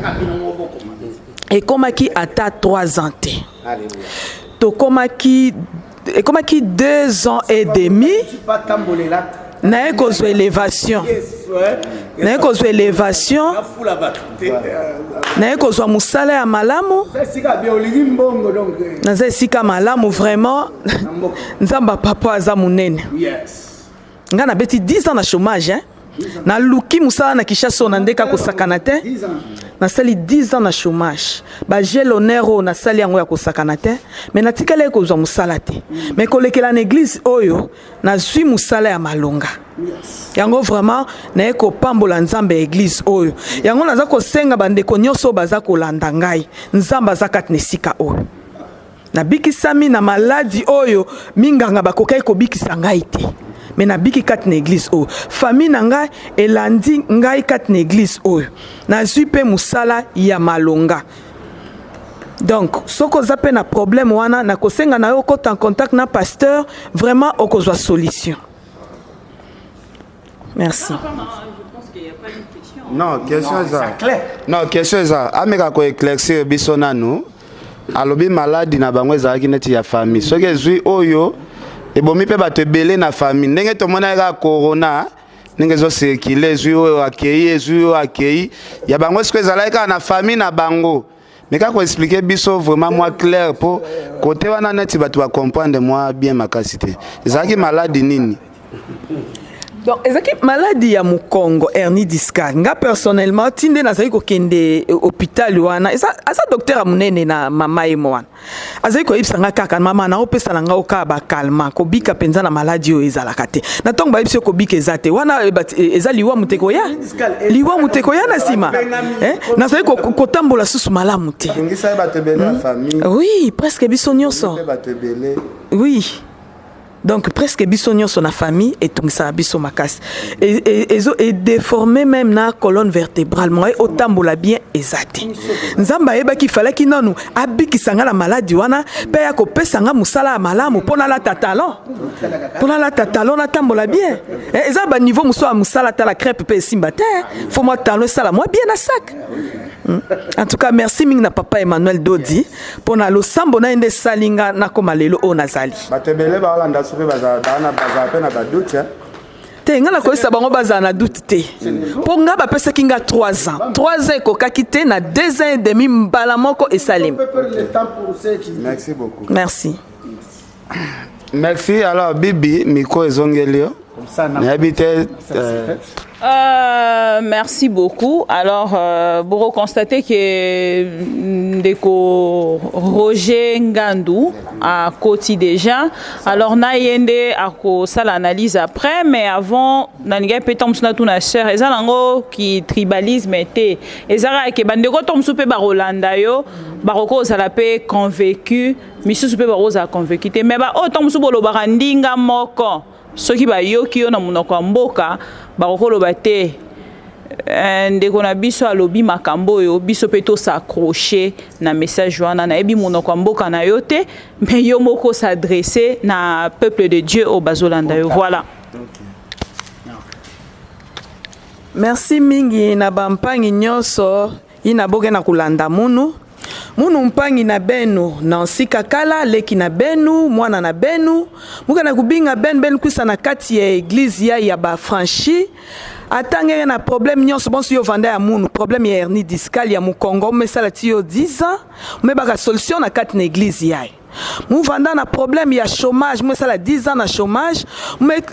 ekomaki ata 3 ans te tokomaki ekomaki 2 ans et demi naye kozwa élévation naye kozwa élévation naye kozwa mosala ya malamu naza esika malamu vraiment nzamba papa aza monene nga nabeti 10 ans na chômage na luki mosala na Kinshasa na ndeka kosakana te nasali 10 ans na chômage baje l'honneur oyo nasali yango ya kosakana te mais natikala ekozwa mosala te mais kolekela na église oyo nazwi mosala ya malonga yango vraiment naye kopambola nzambe ya église oyo yango naza kosenga bandeko nyonso baza kolanda ngai nzambe aza kati na esika oyo nabikisami na maladi oyo minganga bakokai kobikisa ngai te mais nabiki kati na église oyo famille na ngai elandi ngai kati na église oyo nazwi pe musala ya malonga. Donc soko za pe na problème wana na kosenga na yo kota en contact na pasteur vraiment okozwa solution. Merci. Je pense qu'il n'y a pas une question. Non, question ça. Non, question ça. Ameka ko éclaircir biso nanu. Alobi maladie na bango ezalaki neti ya famille. Soki ezwi oyo ebomi pe bato ebele na famille ndenge tomona eka corona ndenge zo circuler ezwi oyo akei ezwi oyo akei ya bango siko ezalaki kaka na famille na bango mais kako expliquer biso vraiment moi clair po côté wana neti bato ba comprendre moi bien makasi te ezalaki maladie nini. Donc ezaki maladie ya mukongo hernie discale nga personnellement tinde nazali kokende hôpital wana asa docteur amunene na mama emo wana azali koyebisa nga kaka mama na opesa na nga oka ba calma kobika penza na maladie oyo ezalaka te na ntongo bayebisi kobika eza te wana eza liwa muteko ya na nsima nazali kotambola susu malamu te. Oui presque biso nyonso oui. Donc presque biso nyonso na famille et tout ça biso makasi et déformé même na colonne vertébrale moi otambola bien ezati nzamba yeba ki fallait ki nanu abiki sanga la maladie wana pe ya ko pesa nga musala ya malamu pona la tatalon na tambola bien eza ba niveau muso musala ta la crêpe pe simba te faut moi talon sala moi bien na sac. En tout cas merci mingi na papa Emmanuel Dodi pona lo sambo na ende salinga na koma lelo o nazali batebele ba olanda soki baza pe na badoute te nga na koyesa bango baza na doute te po nga bapesaki nga 3 ans ekokaki te na 2 ans et demi mbala moko esalemi. Merci beaucoup. Merci alors Bibi miko ezongeli yo merci beaucoup. Alors, vous constatez que Ndeko Roger Ngandou a côté déjà. Alors, naïende a ça l'analyse après, mais avant, naniga petom suna tuna sœur, eza lango qui tribalisme était. Ezara ke bandeko tom soupe barolanda yo, baroko za pe convaincu, misu soupe baro za convaincu. Mais ba o tom soupe lo barandinga moko. soki bayoki yo na monoko ya mboka bakokoloba te ndeko na biso alobi makambo oyo biso mpe tos'accroche na message wana nayebi monoko ya mboka na yo te mais yo moko s'adresse na peuple de Dieu au bazolanda yo. Voilà. Merci mingi na bampangi nyonso ina boke na kulanda munu mpangi na benu na nsika kala leki na benu mwana na benu muka na kubinga ben kwisa na kati ya église ya ba franchi atangere na problème nyonso bonso yo vanda ya munu problème ya hernie discale ya mukongo mesala ti yo 10 ans mebaka solution na kati na église ya muvanda na problème ya chômage mesala 10 ans na chômage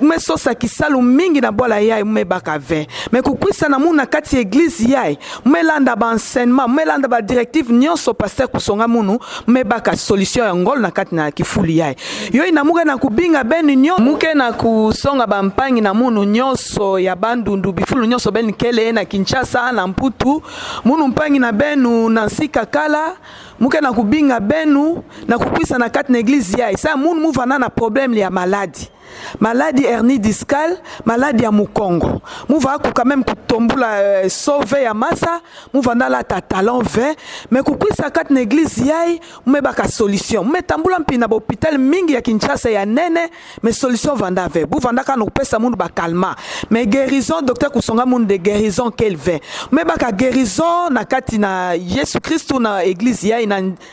mesosa kisalu mingi na bola yai mebaka 20 mais kukwisa na muna kati église yai melanda ba enseignement melanda ba directive nyonso pasteur kusonga munu mebaka solution ya ngol na kati na kifuli yai yo ina muke na kubinga beni nyonso muke na kusonga ba mpangi na munu nyonso ya bandundu bifulu nyonso beni kele na Kinshasa na Mputu munu mpangi na benu na nsika kala muke na kubinga benu na kukwisa na kati na église ya isa munu muvana na problème ya maladie hernie discale maladie ya mukongo muva ku quand même kutombula sauve ya masa muvanda la talon 20 mais kukwisa kati na église ya mebaka solution metambula mpina ba hôpital mingi ya Kinshasa ya nene mais solution vanda ve buvanda kana kupesa munu ba calma mais guérison docteur kusonga munu de guérison kelve mebaka guérison na kati na Yesu Kristo na église ya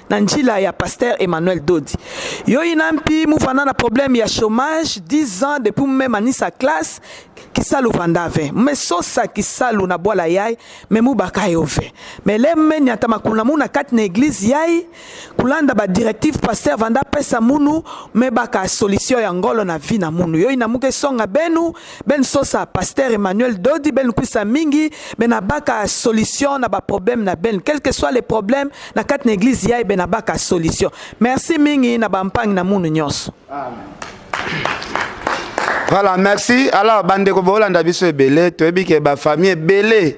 na njila ya pasteur Emmanuel Dodi yo inampi muvanda na problème ya chômage 10 ans depuis même ani sa classe kisalu vandave mais sosa kisalu na bola yai mais mubaka yove mais le meni atamakula muna kati na église yai kulanda ba directive pasteur vanda pesa munu mebaka solution ya ngolo na vie na munu yo inamuke songa benu ben sosa pasteur Emmanuel Dodi ben kwisa mingi ben abaka solution na ba problème na ben quel que soit les problèmes na kati na église yai ben abaka solution merci mingi na bampangi na munu nyonso. Amen. Voilà, merci. Alors, bandeko bolanda biso ebele, toyebi ke ba famille ebele.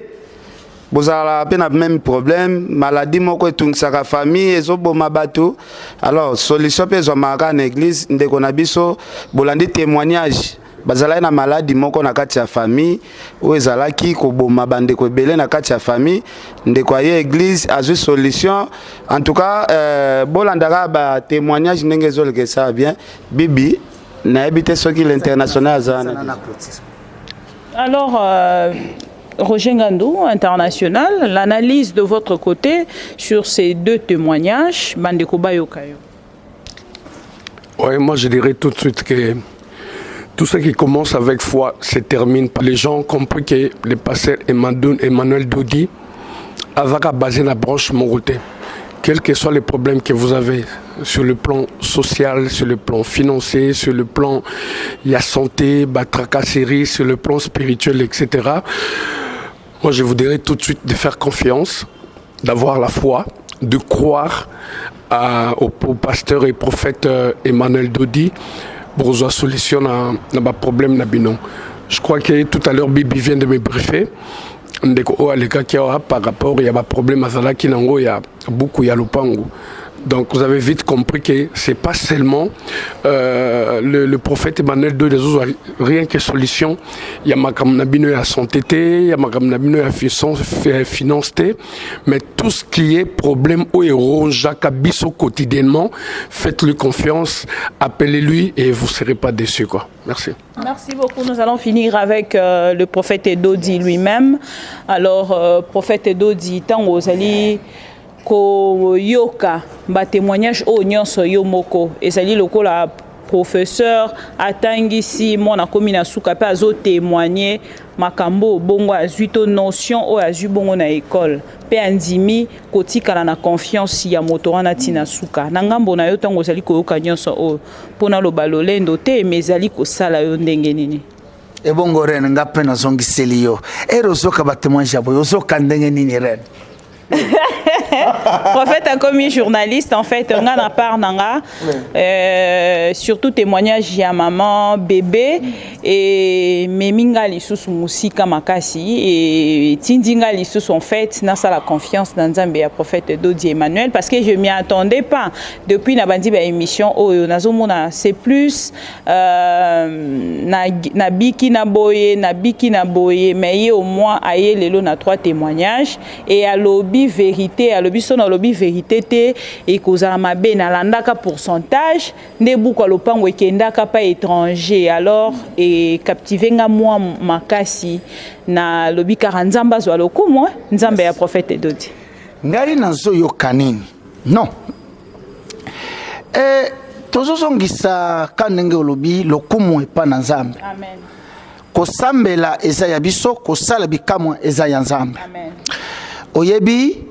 Bozala pe na même problème, maladie moko etungisaka famille ezoboma bato. Alors, solution pe ezomaka na église ndeko na biso bolandi témoignage. Bazala na maladie moko na kati ya famille, o ezalaki koboma bandeko ebele na kati ya famille, ndeko ya église azwi solution. En tout cas, bolandaka ba témoignage ndenge ezoleke ça bien. Bibi na habité ce qui l'international. Alors, Roger Ngandou, international, l'analyse de votre côté sur ces deux témoignages, Bandeko Bayokayo. Oui, moi je dirais tout de suite que tout ce qui commence avec foi se termine par les gens ont compris que le pasteur Emmanuel Dodi a basé la branche Moroté. Quels que soient les problèmes que vous avez sur le plan social, sur le plan financier, sur le plan la santé, tracasserie, sur le plan spirituel, etc. Moi, je vous dirais tout de suite de faire confiance, d'avoir la foi, de croire au pasteur et prophète Emmanuel Dodi pour avoir solution à nos problèmes. Je crois que tout à l'heure, Bibi vient de me briefer. Par rapport il y a un problème à qui nango il y a beaucoup ya lupango. Donc vous avez vite compris que c'est pas seulement le prophète Emmanuel Dodi rien que solution. Il y a makamnabino ya santé, il y a makamnabino ya finance, mais tout ce qui est problème au héros Jacques Abisso quotidiennement, faites-lui confiance, appelez-lui et vous serez pas déçus quoi. Merci. Merci beaucoup. Nous allons finir avec le prophète Dodi lui-même. Alors prophète Dodi tant aux alliés ko yoka ba témoignage o nyonso yo moko ezali lokola professeur atangisi mona komina suka pe azo témoigner makambo bongo azuito notion o azu bongo na école pe andimi kotikala na confiance ya motorana tina suka na ngambo na yo tango ezali koyoka nyonso o pona lobalo lendo te mezali ko sala yo ndenge nini ebongo ren ngape na zongiseli yo erozoka ba témoignage abo yozoka ndenge nini ren Prophète a commis journaliste, en fait, on a part nanga, surtout témoignage ya maman, bébé, et meminga lisusu musika makasi, et tindinga lisusu en fait, n'a sa la confiance dans Nzambe ya prophète Dodi Emmanuel, parce que je m'y attendais pas. Depuis na bandi ba émission, oh, nazomona, c'est plus, na biki na boye, mais au moins, aye lelo na 3 témoignages, et à lobby vérité, à lobby son à lobby vérité te, et kozala mabe na landaka pourcentage, ne buko lopango ekendaka pas étranger, alors, et captiver nga moi makasi, na lobby karanzamba zo aloko moi, nzambe ya prophète Dodi. Ngai nazo yo kanini. Non. Tozozongisa kanenge olobi lokumu epa na nzambe. Amen. Kosambela eza ya biso, kosala bikamwa eza ya nzambe. Amen. Oyebi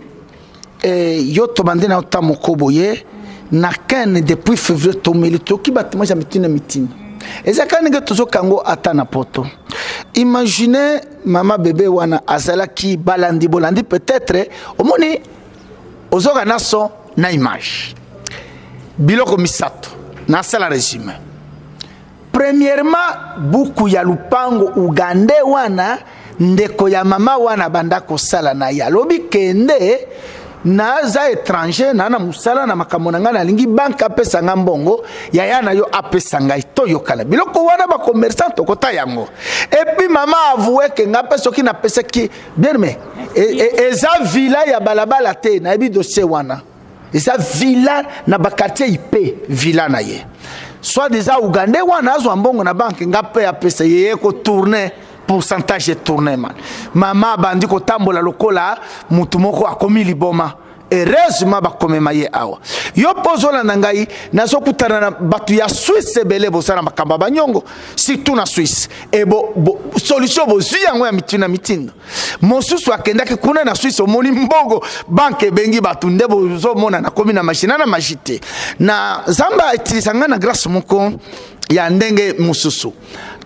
yo tobande na otamo koboye na kane depuis février tomeli toki batima ja mitina mitini. Eza kanenge tozo kango ata na poto. Imaginez mama bébé wana azalaki balandi bolandi peut-être omoni ozoka naso na image. Biloko misato na sala régime. Premièrement, buku ya lupango ugande wana ndeko ya mama wana banda kosala na ya lobi kende na za étranger na musala na makambo na ngana lingi banka pesa ngambongo ya yana yo apesa ngai to yokala biloko wana ba commerçant to kota yango et puis mama avoué que ngapesa soki na pesa ki bien mais eza villa ya balabala te na bi dossier wana eza villa na ba quartier IP villa na ye soit déjà Ougandais wana azo mbongo na banque ngape ya pesa yeye ko tourner pourcentage de tourner man mama bandi ko tambola lokola mutu moko akomi liboma heureusement bakomema ye awa yo pozola na ngai nazo kutana na batu ya Suisse bele bosana makamba banyongo surtout na Suisse e solution bozu yango ya mitina mitindo mosusu akendaki kuna na Suisse omoni mbongo banque bengi batu nde bozo mona na komi na machine na magite na zamba itilisanga na grâce moko ya ndenge mususu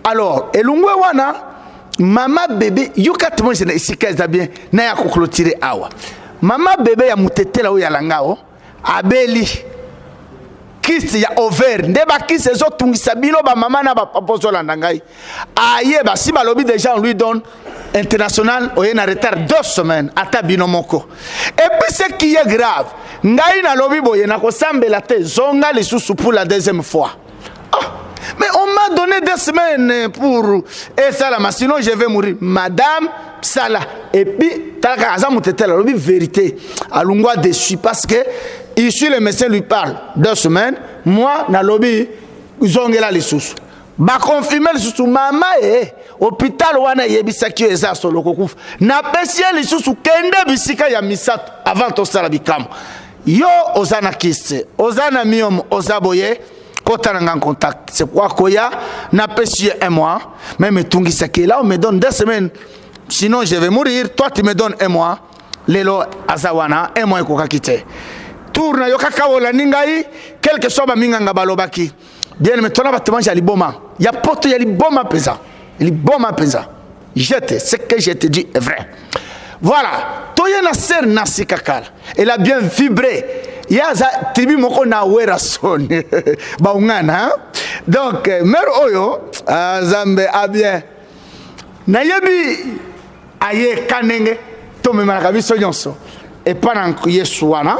alors elungwe wana mama bébé yoka tout le monde ici qu'elle bien na ya ko clôturer awa mama bébé ya mutetela o ya langao abeli kisi ya over nde ba kisi zo tungisa bilo ba mama na ba papozo la ndangai aye ba si ba lobby déjà on lui donne international o en retard 2 semaines ata binomoko et puis ce qui est grave ngai na lobby boye na ko sambela te zonga les sous pour la deuxième fois. Mais on m'a donné 2 semaines pour et ça là, sinon je vais mourir. Madame Sala. Et puis, Talakaza Moutetel, la vérité. Alungwa déçu parce que ici le médecin lui parle 2 semaines. Moi, na lobby, ils ont là les sous. Ba confirmer les sous. Maman est hôpital wana yebisaki eza solo kokuf. Na pesia les sous kende bisika ya misato avant to sala bikam. Yo ozana kiste, ozana miom, ozaboye. Quand on est en contact, c'est quoi Koya n'a pas su 1 mois, même Tungi Saki là, on me donne 2 semaines, sinon je vais mourir. Toi, tu me donnes 1 mois, Lelo Azawana, 1 mois et Kokakite. Tourne Yokakaola Ningai, quelque chose à Minganga Balobaki. Bien, mais ton abattement, j'ai l'iboma. Il y a pote, il y a l'iboma pesa. L'iboma pesa. Jette, ce que je te dis est vrai. Voilà. Toya Nasser Nassi Kakal. Elle a bien vibré. Yaza tribu moko na wera son baungana donc mer oyo Zambe a bien na yebi aye kanenge to me maraka biso nyonso et pendant que Yesu wana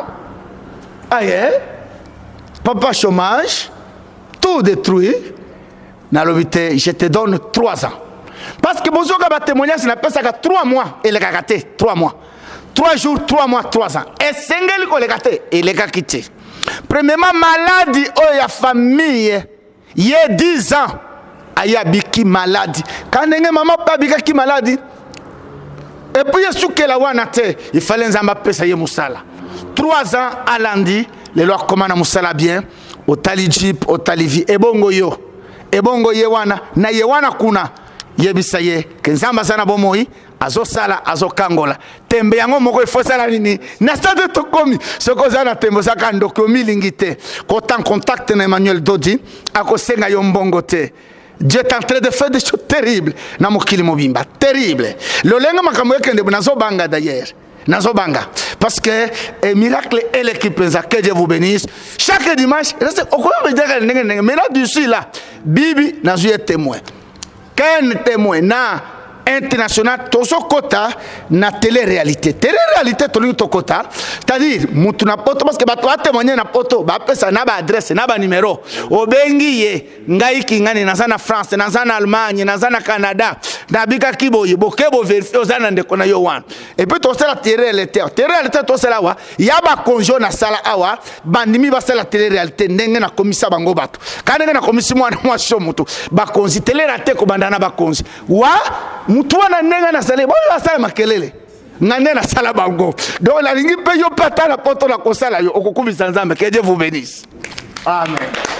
aye papa chômage tout détruit na lobité je te donne 3 ans parce que bozoka ba témoignage na pesa ka 3 mois et le kakaté 3 mois 3 jours, 3 mois, 3 ans. Et single ko legate, et les gars quitté. Premièrement, maladie, oh ya famille, y a 10 ans, aya biki maladie. Quand nenge maman pas biki maladie. Et puis il y a la wanate, il fallait nzamba pesa ye musala. 3 ans à lundi, les lois commandent musala bien, au tali jeep, au tali vie, et bongo yo wana, na ye wana kuna, yebisa ye, kenzamba sana bomoi. Azo sala azo kangola tembe yango moko il faut sala nini na stade to komi ce que ça na tembo ça ka ndoko milingite ko en contact na Emmanuel Dodi akosenga yo mbongo te. Dieu est en train de faire des choses terribles na mokili mobimba terrible le lenga makambo ekende bunazo banga d'ailleurs Nazo banga. Parce que miracle et l'équipe, que Dieu vous bénisse. Chaque dimanche, maintenant d'ici là, Bibi, Nazo est témoin. Quel témoin? Na international, tozo kota na télé-réalité. Télé-réalité, to kota. C'est-à-dire, mutu na poto, parce que bato a témoigné na poto, ba pesa na ba adresse, na ba numéro. Obengi ye, ngai kingani, naza na France, naza na Allemagne, naza na Canada, na bika kibo ye, bokebo vérifier, ozana ndeko na yo wan. Et puis, to se la télé-réalité. Télé-réalité, to se la wa, yaba konjo na sala awa, bandimi ba se la télé-réalité, ndenge na komisa bango bato. Kanenge na komisi mwana mwa shomutu, ba konzi, télé-réalité ko bandana ba konzi. Wa, mutuwa na nenga na sale boyo asala makelele ngane na sala bango donc la lingi pe yo pata na poto na kosala yo okukubisa nzambe que Dieu vous bénisse. Amen.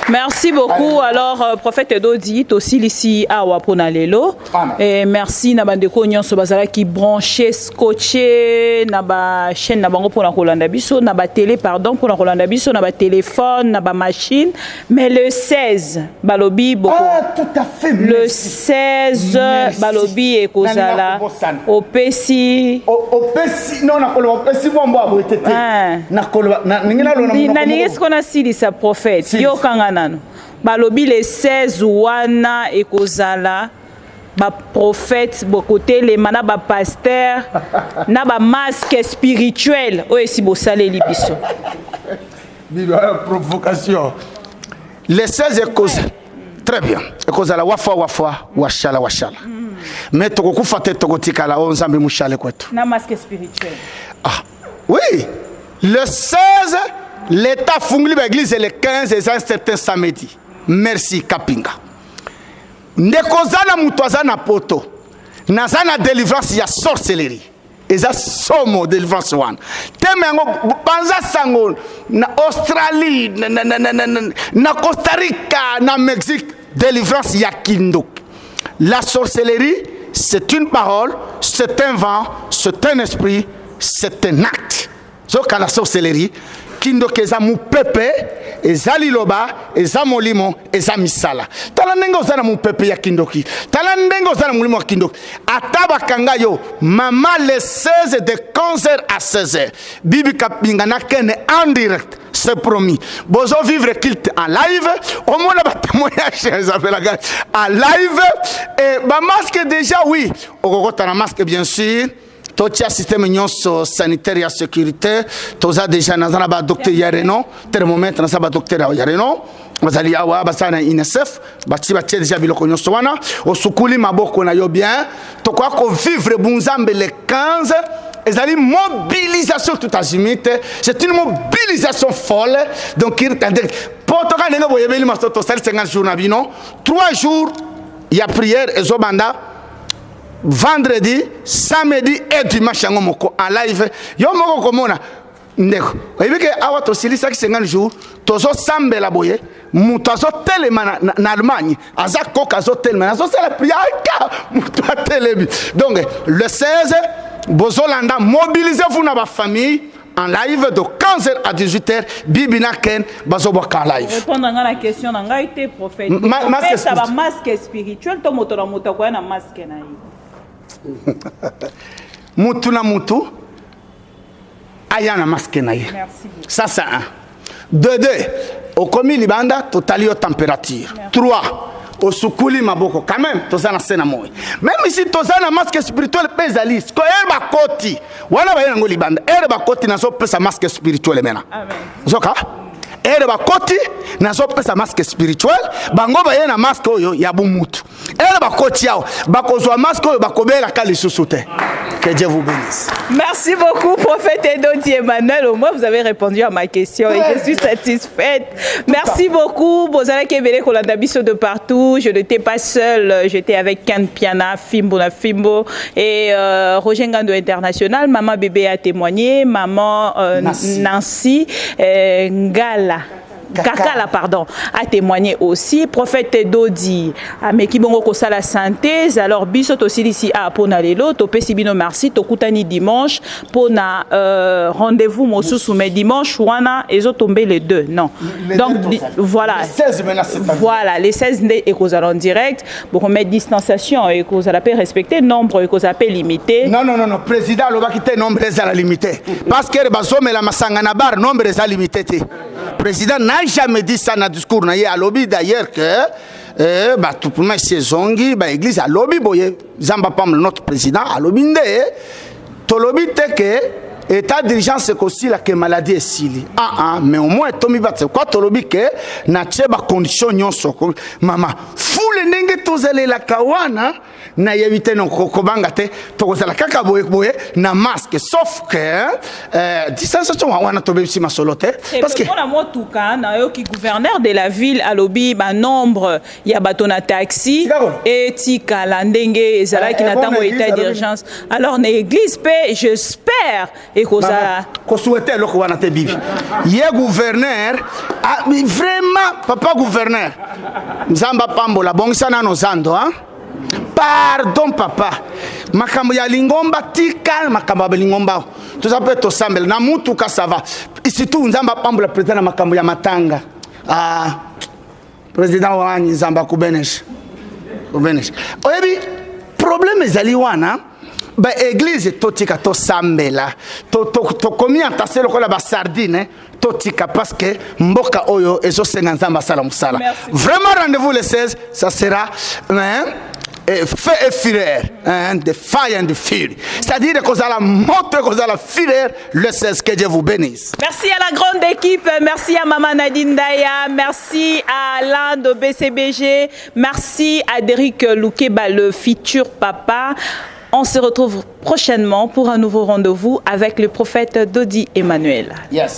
Merci beaucoup. Alors, prophète Edo dit aussi ici à Waponalelo. Et merci Nabandeko Nyonso Bazala qui branché, scotché, Naba chaîne Nabango pour la Rolanda Bisso, Naba télé, pardon, pour la Rolanda Bisso, Naba téléphone, Naba machine. Mais le 16, Balobi, beaucoup. Ah, tout à fait. Le 16, merci. Balobi et Kozala. Au Pessi. Au Pessi, non, au Pessi, bon, bon, ce qu'on a dit, ça prophète. Yo Kanganano. Balobi le 16 wana et Kozala. Ba prophète, bo côté les mana ba pasteur, na ba masque spirituel. O esi bo salé libiso. Provocation. Le 16 et Kozala. Très bien. Et Kozala wafa washala. Mais tokoku fate tokotika la onzambe mushale kwetu. Na masque spirituel. Ah, oui. Le 16 l'État fungli l'église le 15 et certain samedi. Merci Kapinga. Nekozana mutwazana poto. Nazana délivrance ya sorcellerie. Eza somo délivrance one. Temengo banza sango na Australie, na Costa Rica, na Mexique, délivrance ya kindo. La sorcellerie, c'est une parole, c'est un vent, c'est un esprit, c'est un acte. Donc à la sorcellerie, kindo keza mu pepe eza liloba eza molimo eza misala tala ndenge ozana mu pepe ya kindoki tala ndenge ozana molimo ya kindoki ataba kanga yo mama le 16 de 15h à 16h bibi kapinga na kene en direct c'est promis bozo vivre culte en live au moins ba témoignage en live et ba masque déjà oui okokota na masque bien sûr. Totia système nyonso sanitaire et sécurité toza déjà nazana ba docteur Yareno thermomètre na ba docteur Yareno bazali awa basana INSF bati déjà biloko nyonso wana osukuli maboko na yo bien to kwa ko vivre bunzambe le 15 ezali mobilisation tout azimite c'est une mobilisation folle donc il t'a dit potoka nenga boyebeli masoto 50 jours na bino 3 jours il y a prière ezobanda vendredi, samedi et dimanche en live. Yo moko komona ndeko. Oyebike awa to silisa ki 50 jours, tozo sambela boye, muto azo telema na Allemagne, aza koka azo telema, azo sala priaka, muto telebi. Donc le 16 bozolanda mobilisez-vous na ba famille en live de 15h à 18h Bibina Ken bazoboka en live. Répondre à la question nanga été prophète. Masque spirituel to moto na moto kwa na masque na yi. Mutu na mutu ayana masque na ye. Merci. Ça c'est un. 2 au commis libanda totali au température. 3 au sukuli maboko quand même tozana sena moy. Même ici tozana masque spirituel pesalis ko erba koti. Wana ba yango libanda erba koti na so pesa masque spirituel mena. Amen. Zoka erba koti na so pesa masque spirituel bango ba yena masque oyo ya bumutu. Erba koti yao bakozwa masque oyo bakobela kali susute. Que Dieu vous bénisse. Merci beaucoup, prophète Edodi Emmanuel. Au moins, vous avez répondu à ma question et je suis satisfaite. Merci beaucoup. Bozala Kebele Kolandabiso de partout. Je n'étais pas seule. J'étais avec Ken Piana, Fimbo na Fimbo et Roger Ngando International. Maman bébé a témoigné. Maman Nancy Ngala. Kakala, pardon, a témoigné aussi. Prophète Dodi, mais qui bongo kosa la santé. Alors, biso to silisi a pona lelo, to pesibino merci, to kutani dimanche, pona rendez-vous mosusu, mais dimanche, wana, ils ont tombé les deux. Non. Donc, voilà. Voilà, les 16 et cause en direct. Pour remettre distanciation et cause à la paix respecter, nombre et cause à paix limité. Non, président, le bakité nombre est à la limité. Parce que les la masangana bar nombre est à limité. Le président n'a jamais dit ça dans le discours. Il y a lobby d'ailleurs que tout pour moi c'est zongi, l'église a lobby boye. Zamba pam notre président a lobby ndé. To lobby te que état d'urgence c'est aussi la que maladie est sili. Mais au moins Tommy bat quoi to lobby que na tcheba condition nyonso mama foule ndenge tozale la kawana na yebite no kokobanga te tokozala kaka boye na masque sauf que distanciation wana tobe sima solote parce que on a moi tout cas na yo qui gouverneur de la ville à lobby ba nombre ya batona taxi et tika la ndenge ezala ki natango état d'urgence alors na église pe j'espère et kozala ko souhaiter lo ko wana te bibi ye gouverneur vraiment papa gouverneur nzamba pambola bongisana no zando hein. Pardon papa makambo ya lingomba tika makambo ya lingomba tout ça peut to sambel na mutu ka ça va ici tout nzamba pambola président na makambo ya matanga président wa nzamba kubenesh oyebi problème ezali wana ba église totika to sambela to komi entase lokola ba sardine totika parce que mboka oyo ezo senga nzamba sala musala vraiment rendez-vous le 16 ça sera feu et fureur, de fire and the fury. C'est-à-dire que vous allez monter, que vous allez fureur le 16, que Dieu vous bénisse. Merci à la grande équipe, merci à Maman Nadine Daya, merci à Alain de BCBG, merci à Derrick Loukeba, le futur papa. On se retrouve prochainement pour un nouveau rendez-vous avec le prophète Dodi Emmanuel. Yes.